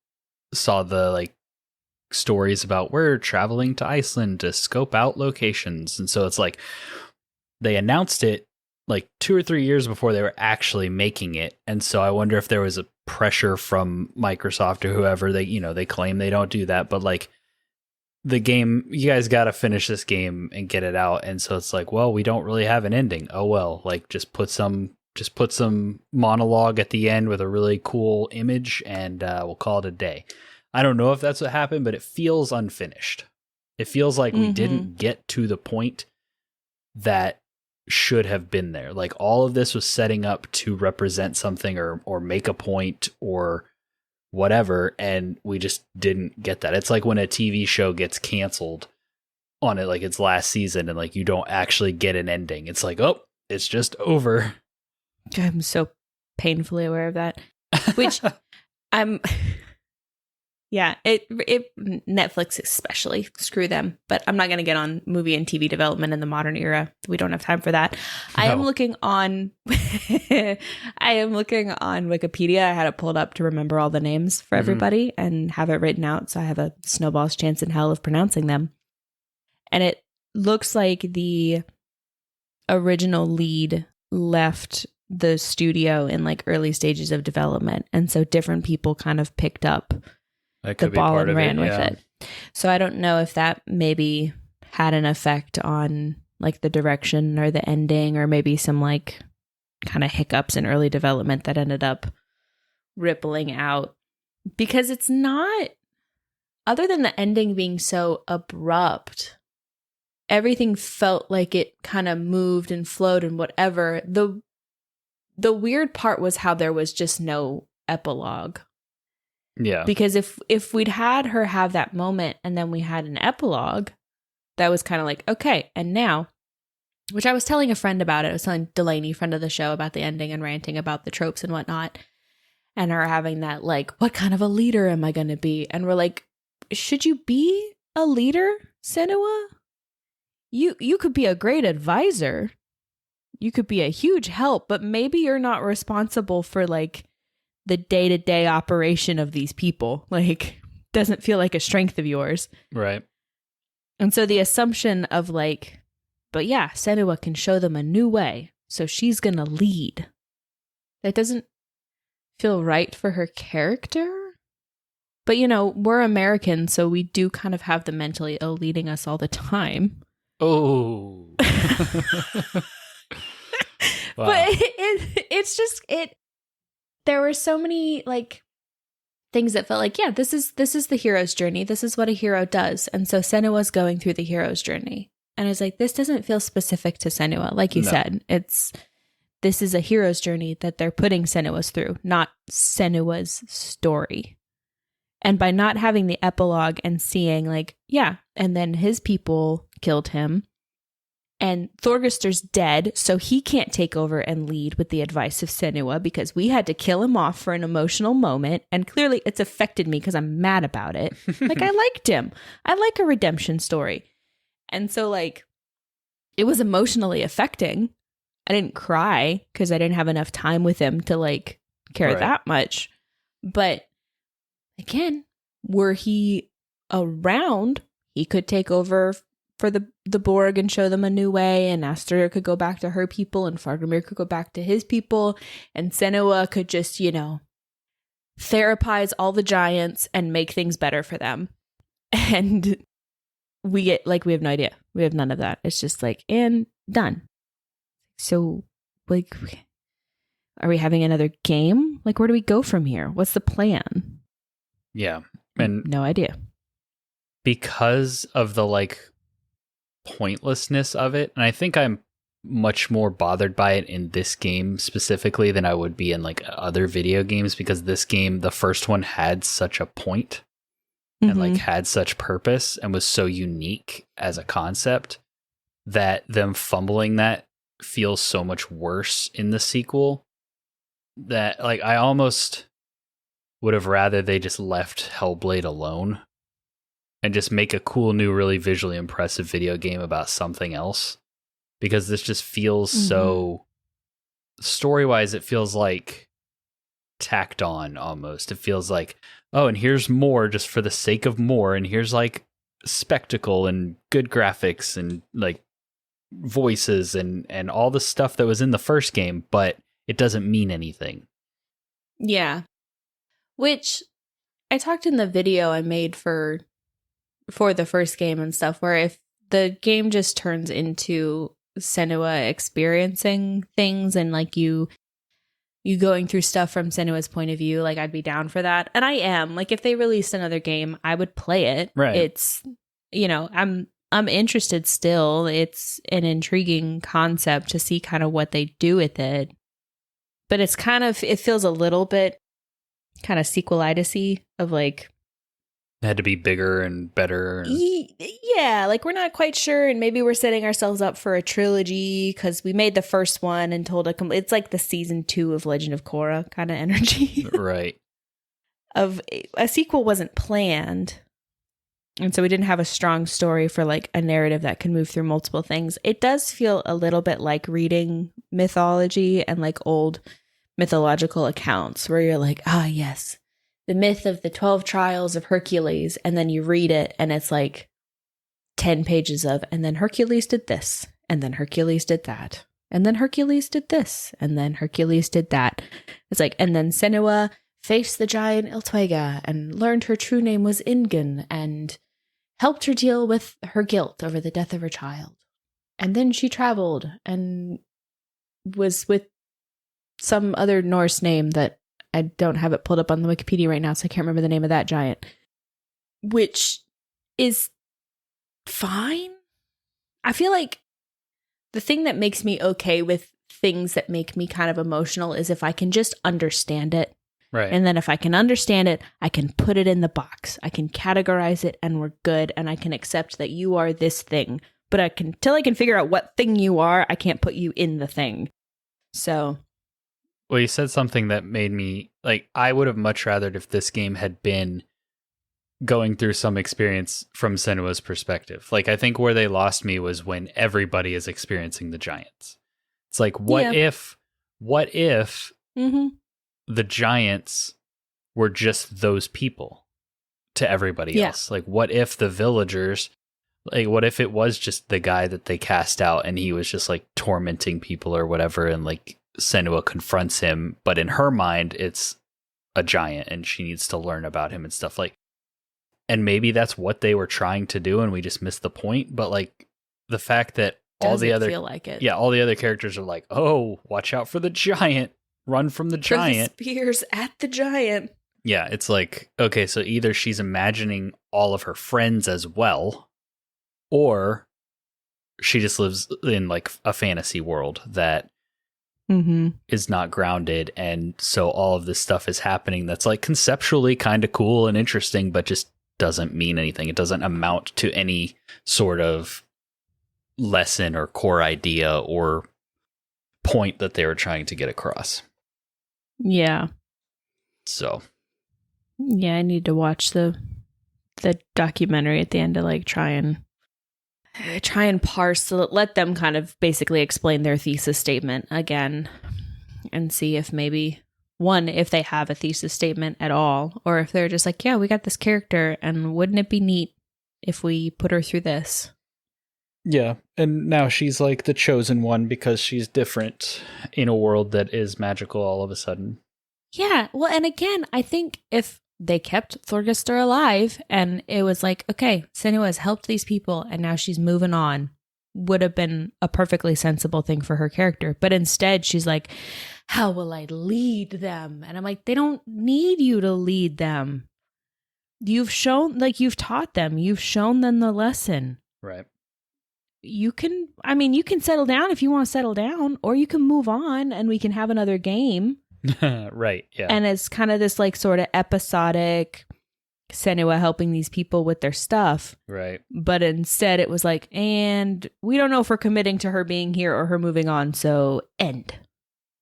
saw the like stories about we're traveling to Iceland to scope out locations. And so it's like they announced it like 2 or 3 years before they were actually making it. And so I wonder if there was a pressure from Microsoft or whoever. They, you know, they claim they don't do that, but like the game, you guys got to finish this game and get it out. And so it's like, well, we don't really have an ending. Oh, well, like just put some monologue at the end with a really cool image and we'll call it a day. I don't know if that's what happened, but it feels unfinished. It feels like we didn't get to the point that should have been there. Like, all of this was setting up to represent something or make a point or whatever, and we just didn't get that. It's like when a TV show gets canceled on it, like its last season, and like you don't actually get an ending. It's like, oh, it's just over. I'm so painfully aware of that. Which yeah, it Netflix especially, screw them. But I'm not going to get on movie and TV development in the modern era. We don't have time for that. No. I am looking on Wikipedia. I had it pulled up to remember all the names for everybody and have it written out, so I have a snowball's chance in hell of pronouncing them. And it looks like the original lead left the studio in like early stages of development, and so different people kind of picked up the ball and ran with it. So I don't know if that maybe had an effect on like the direction or the ending, or maybe some like kind of hiccups in early development that ended up rippling out, because it's not, other than the ending being so abrupt, everything felt like it kind of moved and flowed and whatever. The weird part was how there was just no epilogue. Yeah. Because if we'd had her have that moment and then we had an epilogue, that was kind of like, okay, and now, which I was telling a friend about it. I was telling Delaney, friend of the show, about the ending and ranting about the tropes and whatnot. And her having that, like, what kind of a leader am I going to be? And we're like, should you be a leader, Senua? You could be a great advisor. You could be a huge help, but maybe you're not responsible for, like, the day-to-day operation of these people. Like, doesn't feel like a strength of yours. Right. And so the assumption of like, but yeah, Senua can show them a new way, so she's going to lead. That doesn't feel right for her character. But, you know, we're American, so we do kind of have the mentally ill leading us all the time. Oh. Wow. But it's just, there were so many, like, things that felt like, yeah, this is the hero's journey. This is what a hero does. And so Senua's going through the hero's journey. And I was like, this doesn't feel specific to Senua. Like you said, this is a hero's journey that they're putting Senua's through, not Senua's story. And by not having the epilogue and seeing like, yeah, and then his people killed him and Thorgester's dead, so he can't take over and lead with the advice of Senua because we had to kill him off for an emotional moment. And clearly it's affected me because I'm mad about it. Like, I liked him. I like a redemption story. And so, like, it was emotionally affecting. I didn't cry because I didn't have enough time with him to, like, care that much. But, again, were he around, he could take over for the Borg and show them a new way, and Aster could go back to her people, and Fargrimir could go back to his people, and Senua could just, you know, therapize all the giants and make things better for them. And we get, like, we have no idea. We have none of that. It's just like, and done. So, like, are we having another game? Like, where do we go from here? What's the plan? Yeah. And no idea. Because of the, like, pointlessness of it, and I think I'm much more bothered by it in this game specifically than I would be in, like, other video games, because this game, the first one, had such a point and like had such purpose and was so unique as a concept that them fumbling that feels so much worse in the sequel, that, like, I almost would have rather they just left Hellblade alone and just make a cool new, really visually impressive video game about something else, because this just feels so, story-wise, it feels like tacked on almost. It feels like, oh, and here's more just for the sake of more, and here's like spectacle and good graphics and like voices and all the stuff that was in the first game, but it doesn't mean anything. Yeah. Which I talked in the video I made for the first game and stuff, where if the game just turns into Senua experiencing things and like you going through stuff from Senua's point of view, like, I'd be down for that. And I am. Like, if they released another game, I would play it. Right. It's, you know, I'm interested still. It's an intriguing concept to see kind of what they do with it. But it's kind of, it feels a little bit kind of sequelitis-y of like, It had to be bigger and better. Yeah, like, we're not quite sure, and maybe we're setting ourselves up for a trilogy because we made the first one and told it's like the season 2 of Legend of Korra kind of energy. Right. Of a sequel wasn't planned, and so we didn't have a strong story for like a narrative that can move through multiple things. It does feel a little bit like reading mythology and like old mythological accounts where you're like, ah, yes, the myth of the 12 trials of Hercules, and then you read it and it's like 10 pages of, and then Hercules did this, and then Hercules did that, and then Hercules did this, and then Hercules did that. It's like, and then Senua faced the giant Iltwega and learned her true name was Ingen and helped her deal with her guilt over the death of her child. And then she traveled and was with some other Norse name that I don't have it pulled up on the Wikipedia right now, so I can't remember the name of that giant. Which is fine. I feel like the thing that makes me okay with things that make me kind of emotional is if I can just understand it. Right. And then if I can understand it, I can put it in the box. I can categorize it and we're good, and I can accept that you are this thing. But till I can figure out what thing you are, I can't put you in the thing. So... Well, you said something that made me, like, I would have much rather if this game had been going through some experience from Senua's perspective. Like, I think where they lost me was when everybody is experiencing the giants. It's like, what if the giants were just those people to everybody else? Like, what if the villagers, like, what if it was just the guy that they cast out and he was just like tormenting people or whatever, and like Senua confronts him, but in her mind it's a giant and she needs to learn about him and stuff, like, and maybe that's what they were trying to do and we just missed the point. But like the fact that all the other characters are like, oh, watch out for the giant, run from the giant, the spears at the giant. Yeah, it's like, okay, so either she's imagining all of her friends as well, or she just lives in like a fantasy world that is not grounded, and so all of this stuff is happening that's like conceptually kind of cool and interesting, but just doesn't mean anything. It doesn't amount to any sort of lesson or core idea or point that they were trying to get across. Yeah. So. Yeah, I need to watch the documentary at the end to like try and parse, let them kind of basically explain their thesis statement again and see if maybe one, if they have a thesis statement at all, or if they're just like, yeah, we got this character and wouldn't it be neat if we put her through this? Yeah, and now she's like the chosen one because she's different in a world that is magical all of a sudden. Yeah, well, and again, I think if they kept Thorgester alive and it was like, okay, Senua has helped these people and now she's moving on, would have been a perfectly sensible thing for her character. But instead, she's like, how will I lead them? And I'm like, they don't need you to lead them. You've shown, like, you've taught them. You've shown them the lesson. Right. You can settle down if you want to settle down, or you can move on and we can have another game. Right, yeah. And it's kind of this like sort of episodic Senua helping these people with their stuff. Right. But instead it was like, and we don't know if we're committing to her being here or her moving on, so end.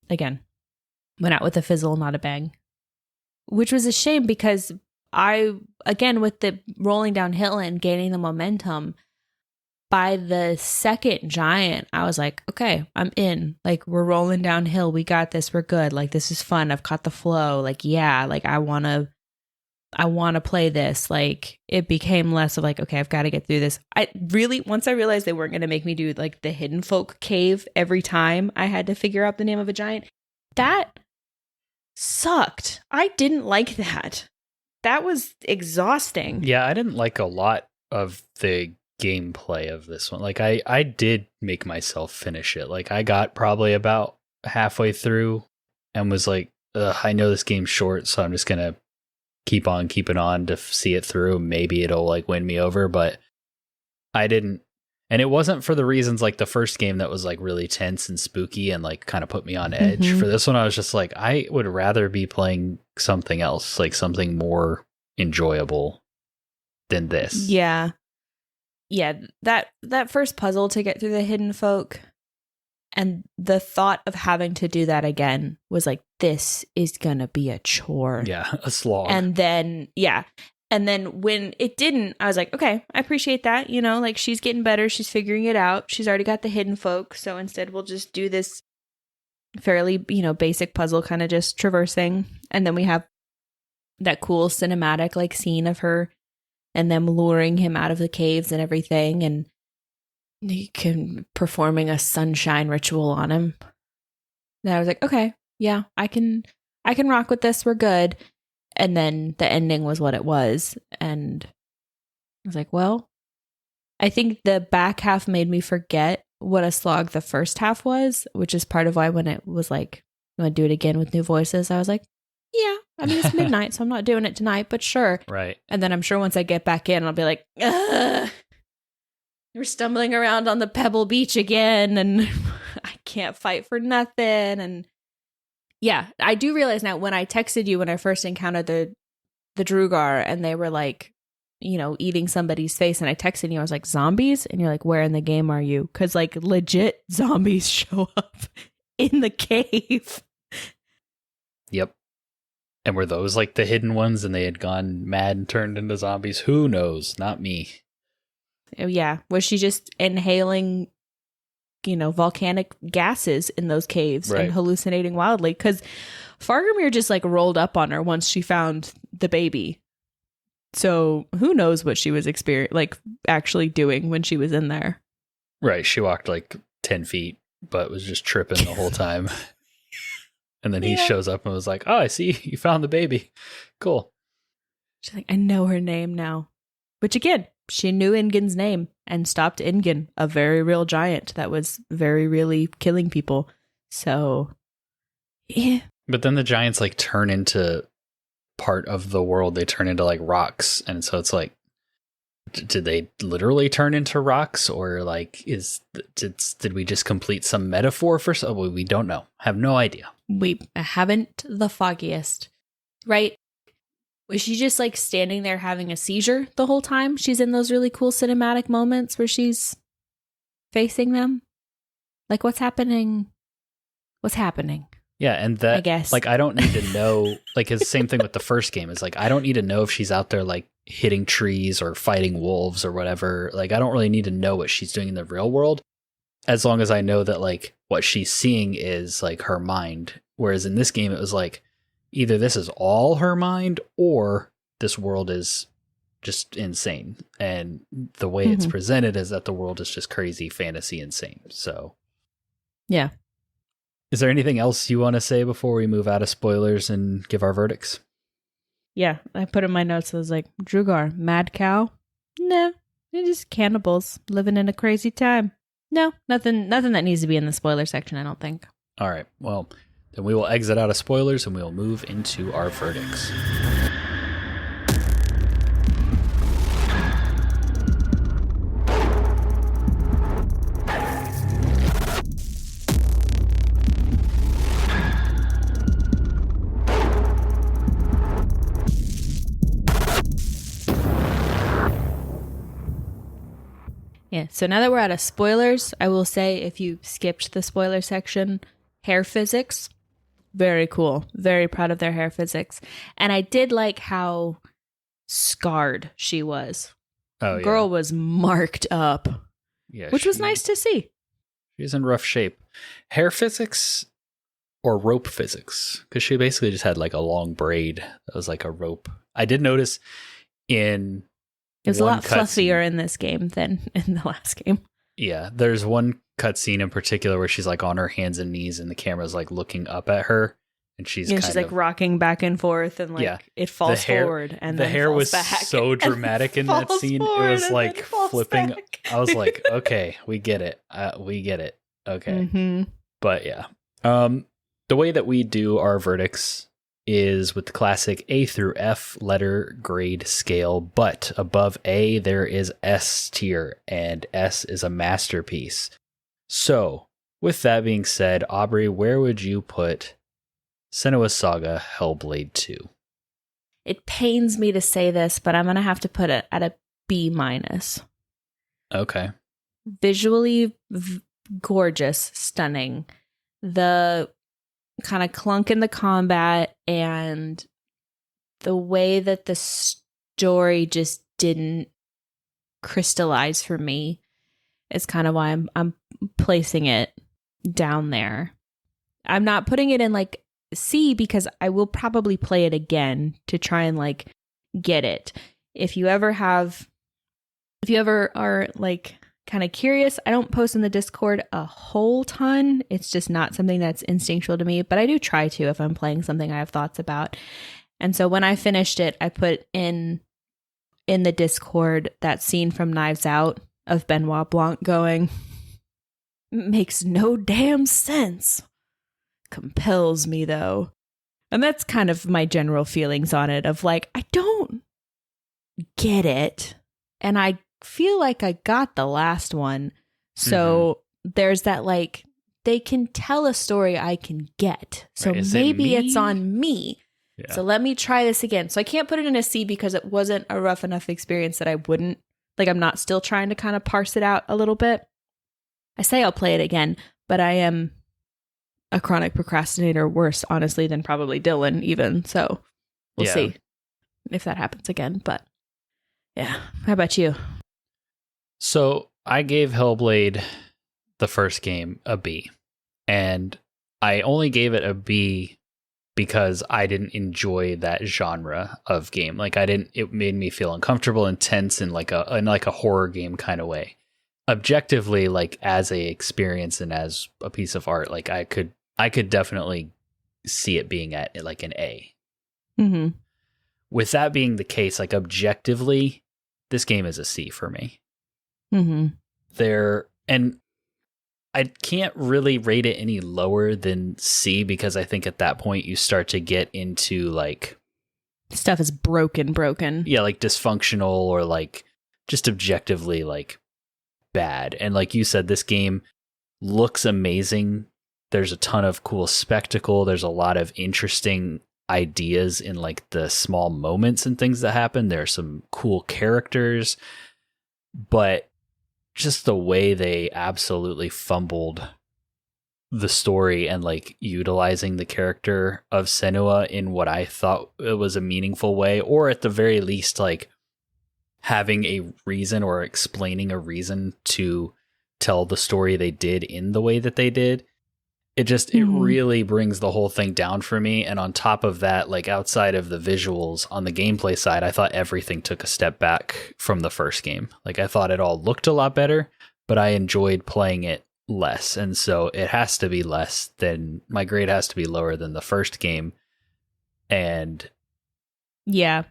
Again, went out with a fizzle, not a bang. Which was a shame because with the rolling downhill and gaining the momentum, by the second giant, I was like, okay, I'm in. Like, we're rolling downhill. We got this. We're good. Like, this is fun. I've caught the flow. Like, yeah, like I want to play this. Like, it became less of like, okay, I've got to get through this. Once I realized they weren't going to make me do like the hidden folk cave every time I had to figure out the name of a giant, that sucked. I didn't like that. That was exhausting. Yeah, I didn't like a lot of the gameplay of this one. Like I did make myself finish it. Like I got probably about halfway through and was like, I know this game's short, so I'm just gonna keep on keeping on to see it through. Maybe it'll like win me over, but I didn't. And it wasn't for the reasons like the first game that was like really tense and spooky and like kind of put me on edge. For this one, I was just like, I would rather be playing something else, like something more enjoyable than this. Yeah, that first puzzle to get through the hidden folk and the thought of having to do that again was like, this is gonna be a chore. Yeah, a slog. And then when it didn't, I was like, okay, I appreciate that. You know, like she's getting better. She's figuring it out. She's already got the hidden folk. So instead we'll just do this fairly, basic puzzle kind of just traversing. And then we have that cool cinematic like scene of her and them luring him out of the caves and everything, and performing a sunshine ritual on him. And I was like, okay, yeah, I can rock with this. We're good. And then the ending was what it was. And I was like, well, I think the back half made me forget what a slog the first half was, which is part of why when it was like, you want to do it again with new voices, I was like, yeah, I mean, it's midnight, so I'm not doing it tonight, but sure. Right. And then I'm sure once I get back in, I'll be like, ugh, we're stumbling around on the Pebble Beach again, and I can't fight for nothing. And yeah, I do realize now when I texted you when I first encountered the Drugar and they were like, eating somebody's face, and I texted you, I was like, zombies? And you're like, where in the game are you? Because like legit zombies show up in the cave. Yep. And were those like the hidden ones and they had gone mad and turned into zombies? Who knows? Not me. Oh, yeah. Was she just inhaling, volcanic gases in those caves and hallucinating wildly? Because Fargrimir just like rolled up on her once she found the baby. So who knows what she was actually doing when she was in there. Right. She walked like 10 feet, but was just tripping the whole time. And then he shows up and was like, oh, I see you found the baby. Cool. She's like, I know her name now. Which again, she knew Ingen's name and stopped Ingen, a very real giant that was very really killing people. So, yeah. But then the giants like turn into part of the world. They turn into like rocks. And so it's like, did they literally turn into rocks, or like did we just complete some metaphor for something? We don't know. Have no idea. We haven't the foggiest. Right? Was she just like standing there having a seizure the whole time? She's in those really cool cinematic moments where she's facing them. Like, what's happening? What's happening? Yeah, and that, I guess, like, I don't need to know, like, it's the same thing with the first game. It's like, I don't need to know if she's out there, like, hitting trees or fighting wolves or whatever. Like, I don't really need to know what she's doing in the real world, as long as I know that, like, what she's seeing is, like, her mind. Whereas in this game, it was like, either this is all her mind, or this world is just insane. And the way it's presented is that the world is just crazy, fantasy, insane. So, yeah. Is there anything else you want to say before we move out of spoilers and give our verdicts? Yeah, I put in my notes, I was like, Drugar, mad cow? No, they're just cannibals living in a crazy time. No, nothing that needs to be in the spoiler section, I don't think. All right, well, then we will exit out of spoilers and we will move into our verdicts. Yeah, so now that we're out of spoilers, I will say if you skipped the spoiler section, hair physics, very cool. Very proud of their hair physics. And I did like how scarred she was. Oh, yeah. Girl was marked up, which was nice to see. She's in rough shape. Hair physics or rope physics? Because she basically just had like a long braid that was like a rope. I did notice in... It was a lot fluffier in this game than in the last game. Yeah, there's one cutscene in particular where she's like on her hands and knees and the camera's like looking up at her, and she's like rocking back and forth, and like it falls forward, and the then hair was back, so dramatic in that scene. It was like flipping. Back. I was like, okay, we get it. Okay, but yeah, the way that we do our verdicts is with the classic A through F letter grade scale, but above A there is S tier, and S is a masterpiece. So, with that being said, Aubrey, where would you put Senua Saga Hellblade 2? It pains me to say this, but I'm going to have to put it at a B-. Okay. Visually gorgeous, stunning. The kind of clunk in the combat and the way that the story just didn't crystallize for me is kind of why I'm placing it down there. I'm not putting it in like C because I will probably play it again to try and like get it. If you ever are like kind of curious, I don't post in the Discord a whole ton. It's just not something that's instinctual to me, but I do try to if I'm playing something I have thoughts about. And so when I finished it, I put in the Discord that scene from Knives Out of Benoit Blanc going, makes no damn sense. Compels me though. And that's kind of my general feelings on it of like, I don't get it. And I feel like I got the last one. So there's that like, they can tell a story I can get. So maybe it's on me. Yeah. So let me try this again. So I can't put it in a C because it wasn't a rough enough experience that I wouldn't, like I'm not still trying to kind of parse it out a little bit. I say I'll play it again, but I am a chronic procrastinator, worse honestly than probably Dylan even. So we'll see if that happens again. But yeah, how about you? So I gave Hellblade, the first game, a B. And I only gave it a B because I didn't enjoy that genre of game. Like it made me feel uncomfortable and tense in like a horror game kind of way. Objectively, like as a experience and as a piece of art, like I could definitely see it being at like an A. Mm-hmm. With that being the case, like objectively, this game is a C for me. Mm-hmm. And I can't really rate it any lower than C, because I think at that point you start to get into like stuff is broken. Yeah, like dysfunctional or like just objectively like bad. And like you said, this game looks amazing. There's a ton of cool spectacle. There's a lot of interesting ideas in like the small moments and things that happen. There are some cool characters, but just the way they absolutely fumbled the story and like utilizing the character of Senua in what I thought it was a meaningful way, or at the very least like having a reason or explaining a reason to tell the story they did in the way that they did. It really brings the whole thing down for me. And on top of that, like outside of the visuals on the gameplay side, I thought everything took a step back from the first game. Like I thought it all looked a lot better, but I enjoyed playing it less. And so it has to be less than, my grade has to be lower than the first game. And yeah,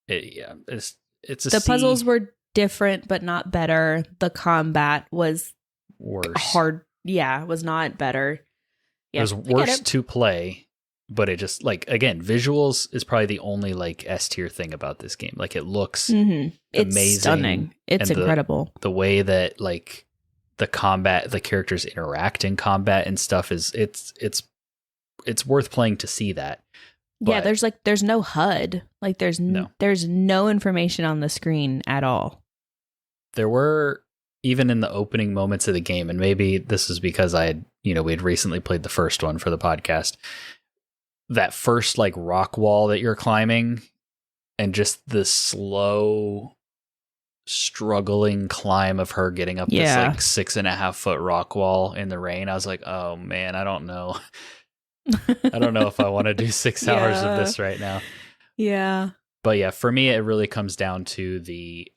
it's a the C. puzzles were different, but not better. The combat was worse. Hard. Yeah, was not better. Yeah, it was worse to play, but it just like, again, visuals is probably the only like S tier thing about this game. Like it looks amazing. It's stunning. It's incredible. The way that like the combat, the characters interact in combat and stuff is it's worth playing to see that. But yeah, there's no HUD. Like there's no information on the screen at all. There were, even in the opening moments of the game, and maybe this is because we had recently played the first one for the podcast, that first like rock wall that you're climbing and just the slow struggling climb of her getting up this like 6.5 foot rock wall in the rain. I was like, oh man, I don't know. I don't know if I want to do 6 hours of this right now. Yeah. But yeah, for me, it really comes down to the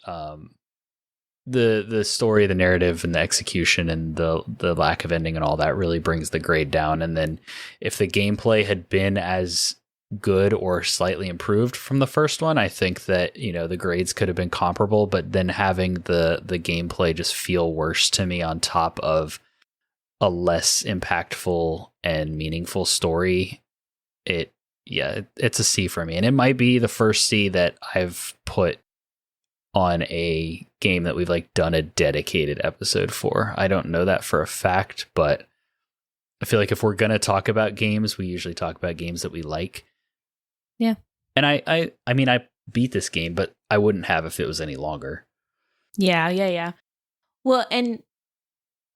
story, the narrative, and the execution, and the lack of ending and all that really brings the grade down. And then if the gameplay had been as good or slightly improved from the first one, I think that, the grades could have been comparable, but then having the gameplay just feel worse to me on top of a less impactful and meaningful story, it's a C for me. And it might be the first C that I've put on a game that we've like done a dedicated episode for. I don't know that for a fact, but I feel like if we're going to talk about games, we usually talk about games that we like. Yeah. And I mean, I beat this game, but I wouldn't have if it was any longer. Yeah. Well, and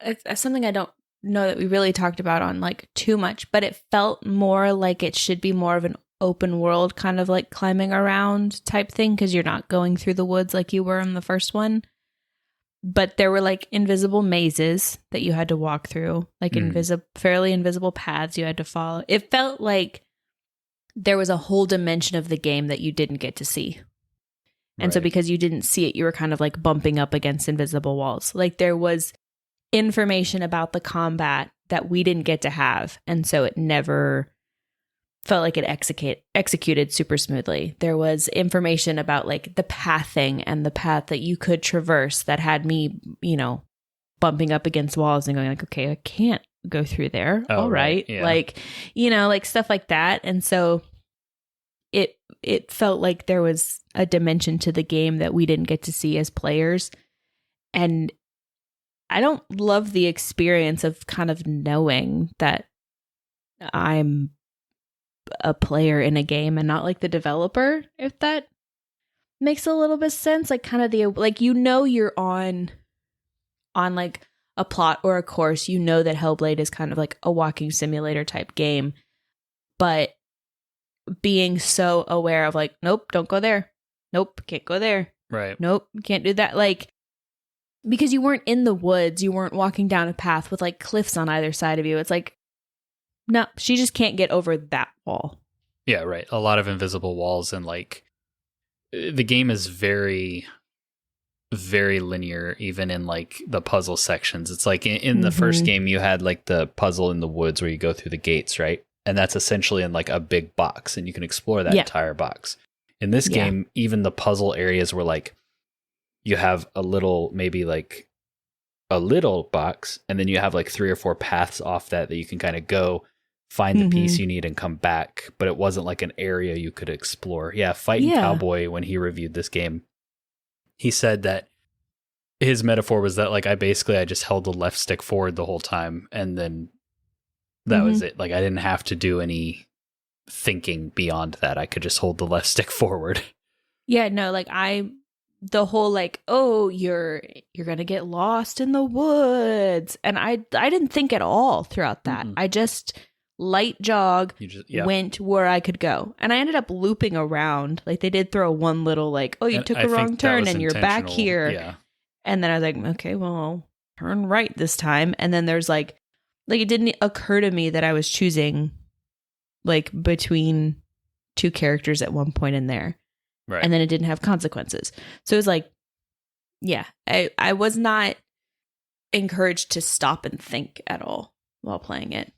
it's something I don't know that we really talked about on like too much, but it felt more like it should be more of an open world kind of like climbing around type thing, because you're not going through the woods like you were in the first one. But there were like invisible mazes that you had to walk through, like fairly invisible paths you had to follow. It felt like there was a whole dimension of the game that you didn't get to see. And so because you didn't see it, you were kind of like bumping up against invisible walls. Like there was information about the combat that we didn't get to have. And so it never felt like it executed super smoothly. There was information about like the pathing and the path that you could traverse that had me, bumping up against walls and going like, okay, I can't go through there. All right. Yeah. Like, like stuff like that. And so it felt like there was a dimension to the game that we didn't get to see as players. And I don't love the experience of kind of knowing that I'm a player in a game and not like the developer, if that makes a little bit of sense. Like kind of you're on like a plot or a course, that Hellblade is kind of like a walking simulator type game, but being so aware of like, nope, don't go there. Nope, can't go there. Right. Nope, can't do that. Like, because you weren't in the woods, you weren't walking down a path with like cliffs on either side of you. It's like, no, she just can't get over that wall. Yeah, right. A lot of invisible walls, and like the game is very, very linear, even in like the puzzle sections. It's like in the first game, you had like the puzzle in the woods where you go through the gates, right? And that's essentially in like a big box, and you can explore that entire box. In this game, even the puzzle areas were like, you have a little, maybe like a little box, and then you have like 3 or 4 paths off that you can kind of go find the piece you need and come back. But it wasn't like an area you could explore. Yeah, Fighting Cowboy, when he reviewed this game, he said that his metaphor was that like I just held the left stick forward the whole time, and then that was it. Like I didn't have to do any thinking beyond that. I could just hold the left stick forward. Yeah, no, like the whole like, oh, you're gonna get lost in the woods, and I didn't think at all throughout that. I just light jog went where I could go, and I ended up looping around. Like they did throw one little like, oh, you took a wrong turn and you're back here, and then I was like, okay, well, I'll turn right this time. And then there's like it didn't occur to me that I was choosing like between 2 characters at one point in there. Right. And then it didn't have consequences. So it was like, yeah, I was not encouraged to stop and think at all while playing it,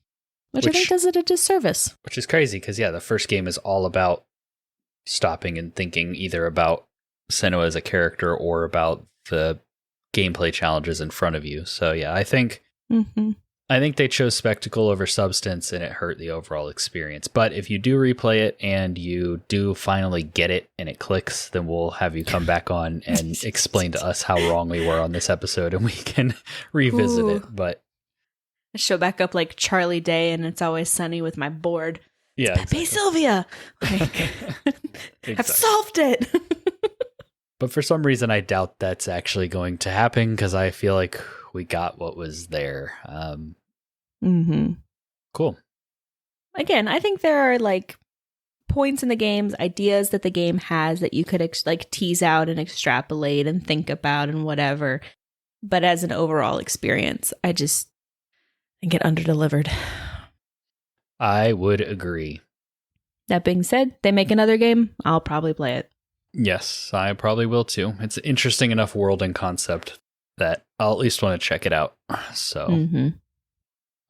which I think does it a disservice. Which is crazy because, the first game is all about stopping and thinking, either about Senua as a character or about the gameplay challenges in front of you. So, yeah, I think they chose spectacle over substance, and it hurt the overall experience. But if you do replay it and you do finally get it and it clicks, then we'll have you come back on and explain to us how wrong we were on this episode, and we can revisit it. But I show back up like Charlie Day and It's Always Sunny with my board. Yeah, Pepe Sylvia. Like, I've solved it. But for some reason, I doubt that's actually going to happen, because I feel like we got what was there. Cool. Again, I think there are like points in the games, ideas that the game has that you could like tease out and extrapolate and think about and whatever. But as an overall experience, I get underdelivered. I would agree. That being said, they make another game, I'll probably play it. Yes, I probably will too. It's an interesting enough world and concept that I'll at least want to check it out. So,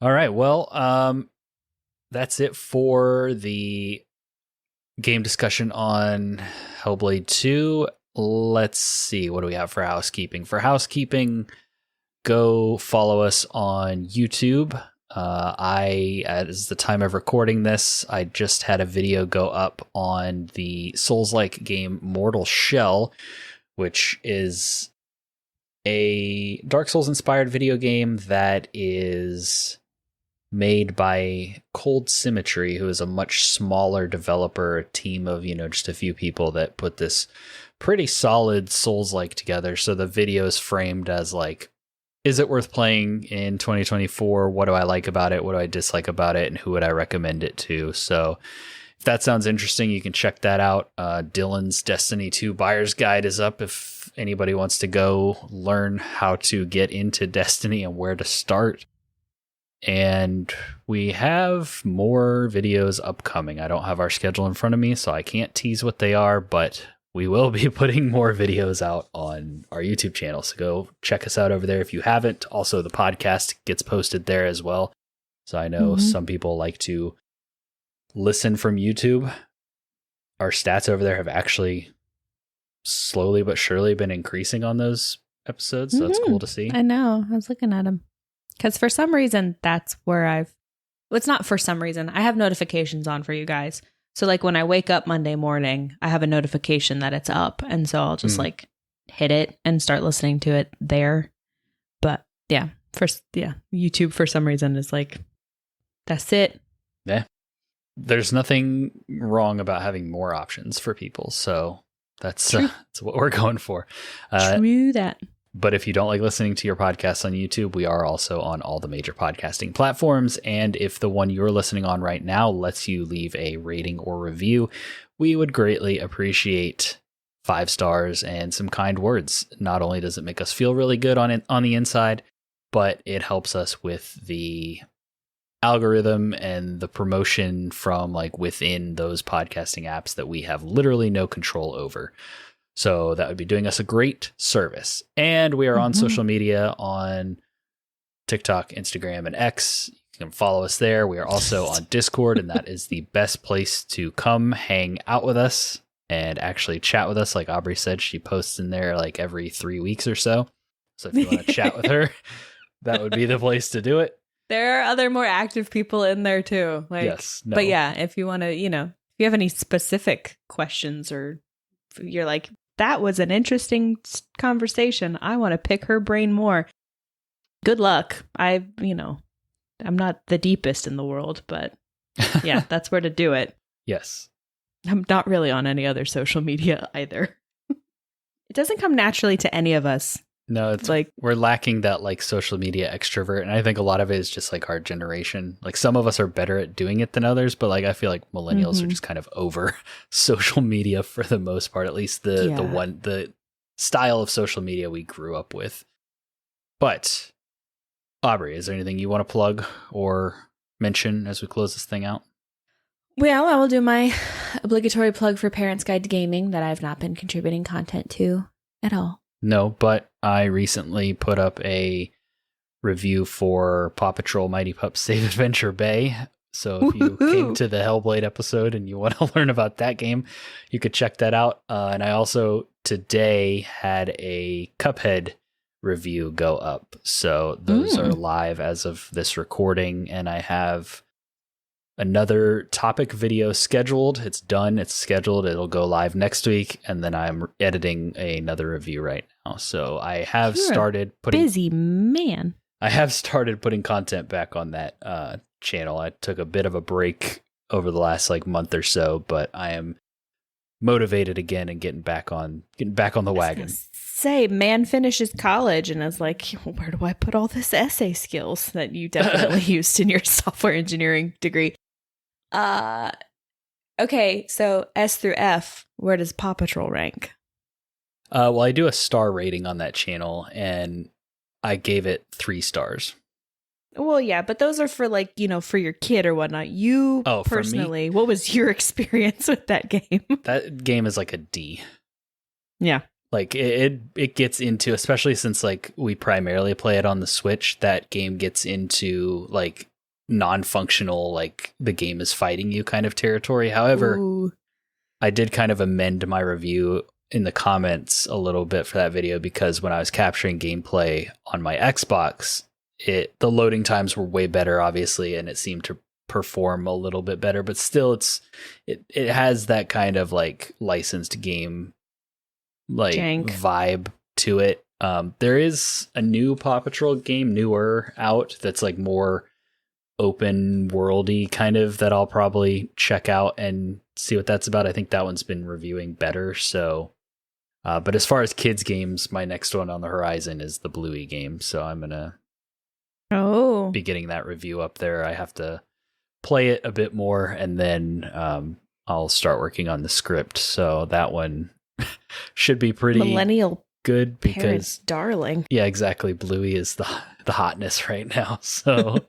all right. Well, that's it for the game discussion on Hellblade 2. Let's see. What do we have for housekeeping? For housekeeping, go follow us on YouTube. As the time of recording this, I just had a video go up on the Souls-like game Mortal Shell, which is a Dark Souls inspired video game that is made by Cold Symmetry, who is a much smaller developer, a team of, just a few people that put this pretty solid Souls-like together. So the video is framed as like, is it worth playing in 2024? What do I like about it? What do I dislike about it? And who would I recommend it to? So if that sounds interesting, you can check that out. Dylan's Destiny 2 Buyer's Guide is up if anybody wants to go learn how to get into Destiny and where to start. And we have more videos upcoming. I don't have our schedule in front of me, so I can't tease what they are, but we will be putting more videos out on our YouTube channel. So go check us out over there if you haven't. Also, the podcast gets posted there as well. So I know some people like to listen from YouTube. Our stats over there have actually slowly but surely been increasing on those episodes. So that's cool to see. I know. I was looking at them. Because for some reason, that's where it's not for some reason. I have notifications on for you guys. So like when I wake up Monday morning, I have a notification that it's up. And so I'll just like hit it and start listening to it there. But YouTube for some reason is like, that's it. Yeah. There's nothing wrong about having more options for people. So that's what we're going for. True that. But if you don't like listening to your podcasts on YouTube, we are also on all the major podcasting platforms. And if the one you're listening on right now lets you leave a rating or review, we would greatly appreciate 5 stars and some kind words. Not only does it make us feel really good on the inside, but it helps us with the algorithm and the promotion from like within those podcasting apps that we have literally no control over. So that would be doing us a great service. And we are on social media on TikTok, Instagram, and X. You can follow us there. We are also on Discord, and that is the best place to come hang out with us and actually chat with us. Like Aubrey said, she posts in there like every 3 weeks or so. So if you want to chat with her, that would be the place to do it. There are other more active people in there too. Like, yes. No. But yeah, if you want to, if you have any specific questions or you're like, that was an interesting conversation, I want to pick her brain more. Good luck. I'm not the deepest in the world, but yeah, that's where to do it. Yes. I'm not really on any other social media either. It doesn't come naturally to any of us. No, it's like we're lacking that like social media extrovert. And I think a lot of it is just like our generation. Like some of us are better at doing it than others, but like I feel like millennials are just kind of over social media for the most part, at least the style of social media we grew up with. But Aubrey, is there anything you want to plug or mention as we close this thing out? Well, I will do my obligatory plug for Parents Guide to Gaming that I've not been contributing content to at all. No, but I recently put up a review for Paw Patrol Mighty Pups Save Adventure Bay. So if you came to the Hellblade episode and you want to learn about that game, you could check that out. And I also today had a Cuphead review go up. So those are live as of this recording. And I have another topic video scheduled. It's done. It's scheduled. It'll go live next week. And then I'm editing another review right now. So I have started putting... busy man. I have started putting content back on that channel. I took a bit of a break over the last like month or so, but I am motivated again and getting back on the wagon. Say, man finishes college and is like, where do I put all this essay skills that you definitely used in your software engineering degree? Okay, so S through F, where does Paw Patrol rank? Well, I do a star rating on that channel, and I gave it 3 stars. Well, yeah, but those are for like, for your kid or whatnot. You personally, what was your experience with that game? That game is like a D. Yeah. Like it gets into, especially since like we primarily play it on the Switch, that game gets into like non-functional, like the game is fighting you kind of territory. However, I did kind of amend my review in the comments a little bit for that video because when I was capturing gameplay on my Xbox, the loading times were way better, obviously, and it seemed to perform a little bit better, but still it has that kind of like licensed game like jank vibe to it. There is a new Paw Patrol game, newer out, that's like more open worldy kind of, that I'll probably check out and see what that's about. I think that one's been reviewing better. So, but as far as kids games, my next one on the horizon is the Bluey game. So I'm gonna be getting that review up there. I have to play it a bit more, and then I'll start working on the script. So that one should be pretty millennial good because darling. Yeah, exactly. Bluey is the hotness right now. So,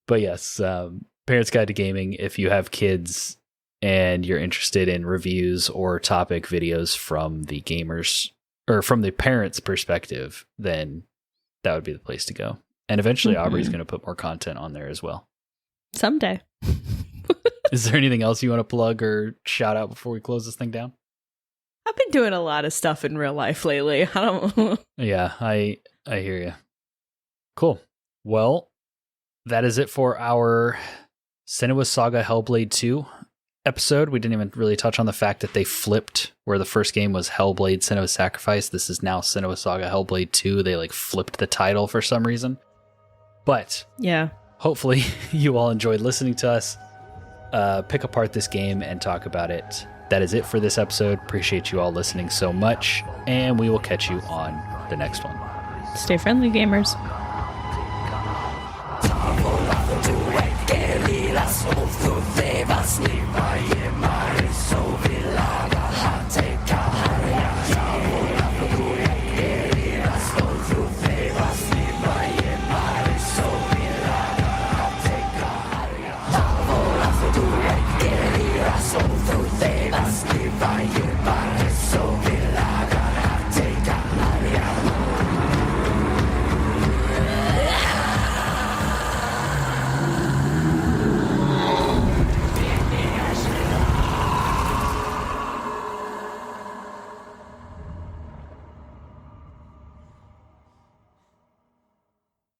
but yes, Parents Guide to Gaming. If you have kids and you're interested in reviews or topic videos from the gamers or from the parents' perspective, then that would be the place to go. And eventually Aubrey's going to put more content on there as well. Someday. Is there anything else you want to plug or shout out before we close this thing down? I've been doing a lot of stuff in real life lately. I don't. Yeah, I hear you. Cool. Well, that is it for our Senua Saga Hellblade 2 episode. We didn't even really touch on the fact that they flipped where the first game was Hellblade Senua's Sacrifice. This is now Senua Saga Hellblade 2. They like flipped the title for some reason. But yeah, hopefully you all enjoyed listening to us pick apart this game and talk about it. That is it for this episode. Appreciate you all listening so much, and we will catch you on the next one. Stay friendly, gamers. Queridas, o tu debas ni vaje mai so vilada.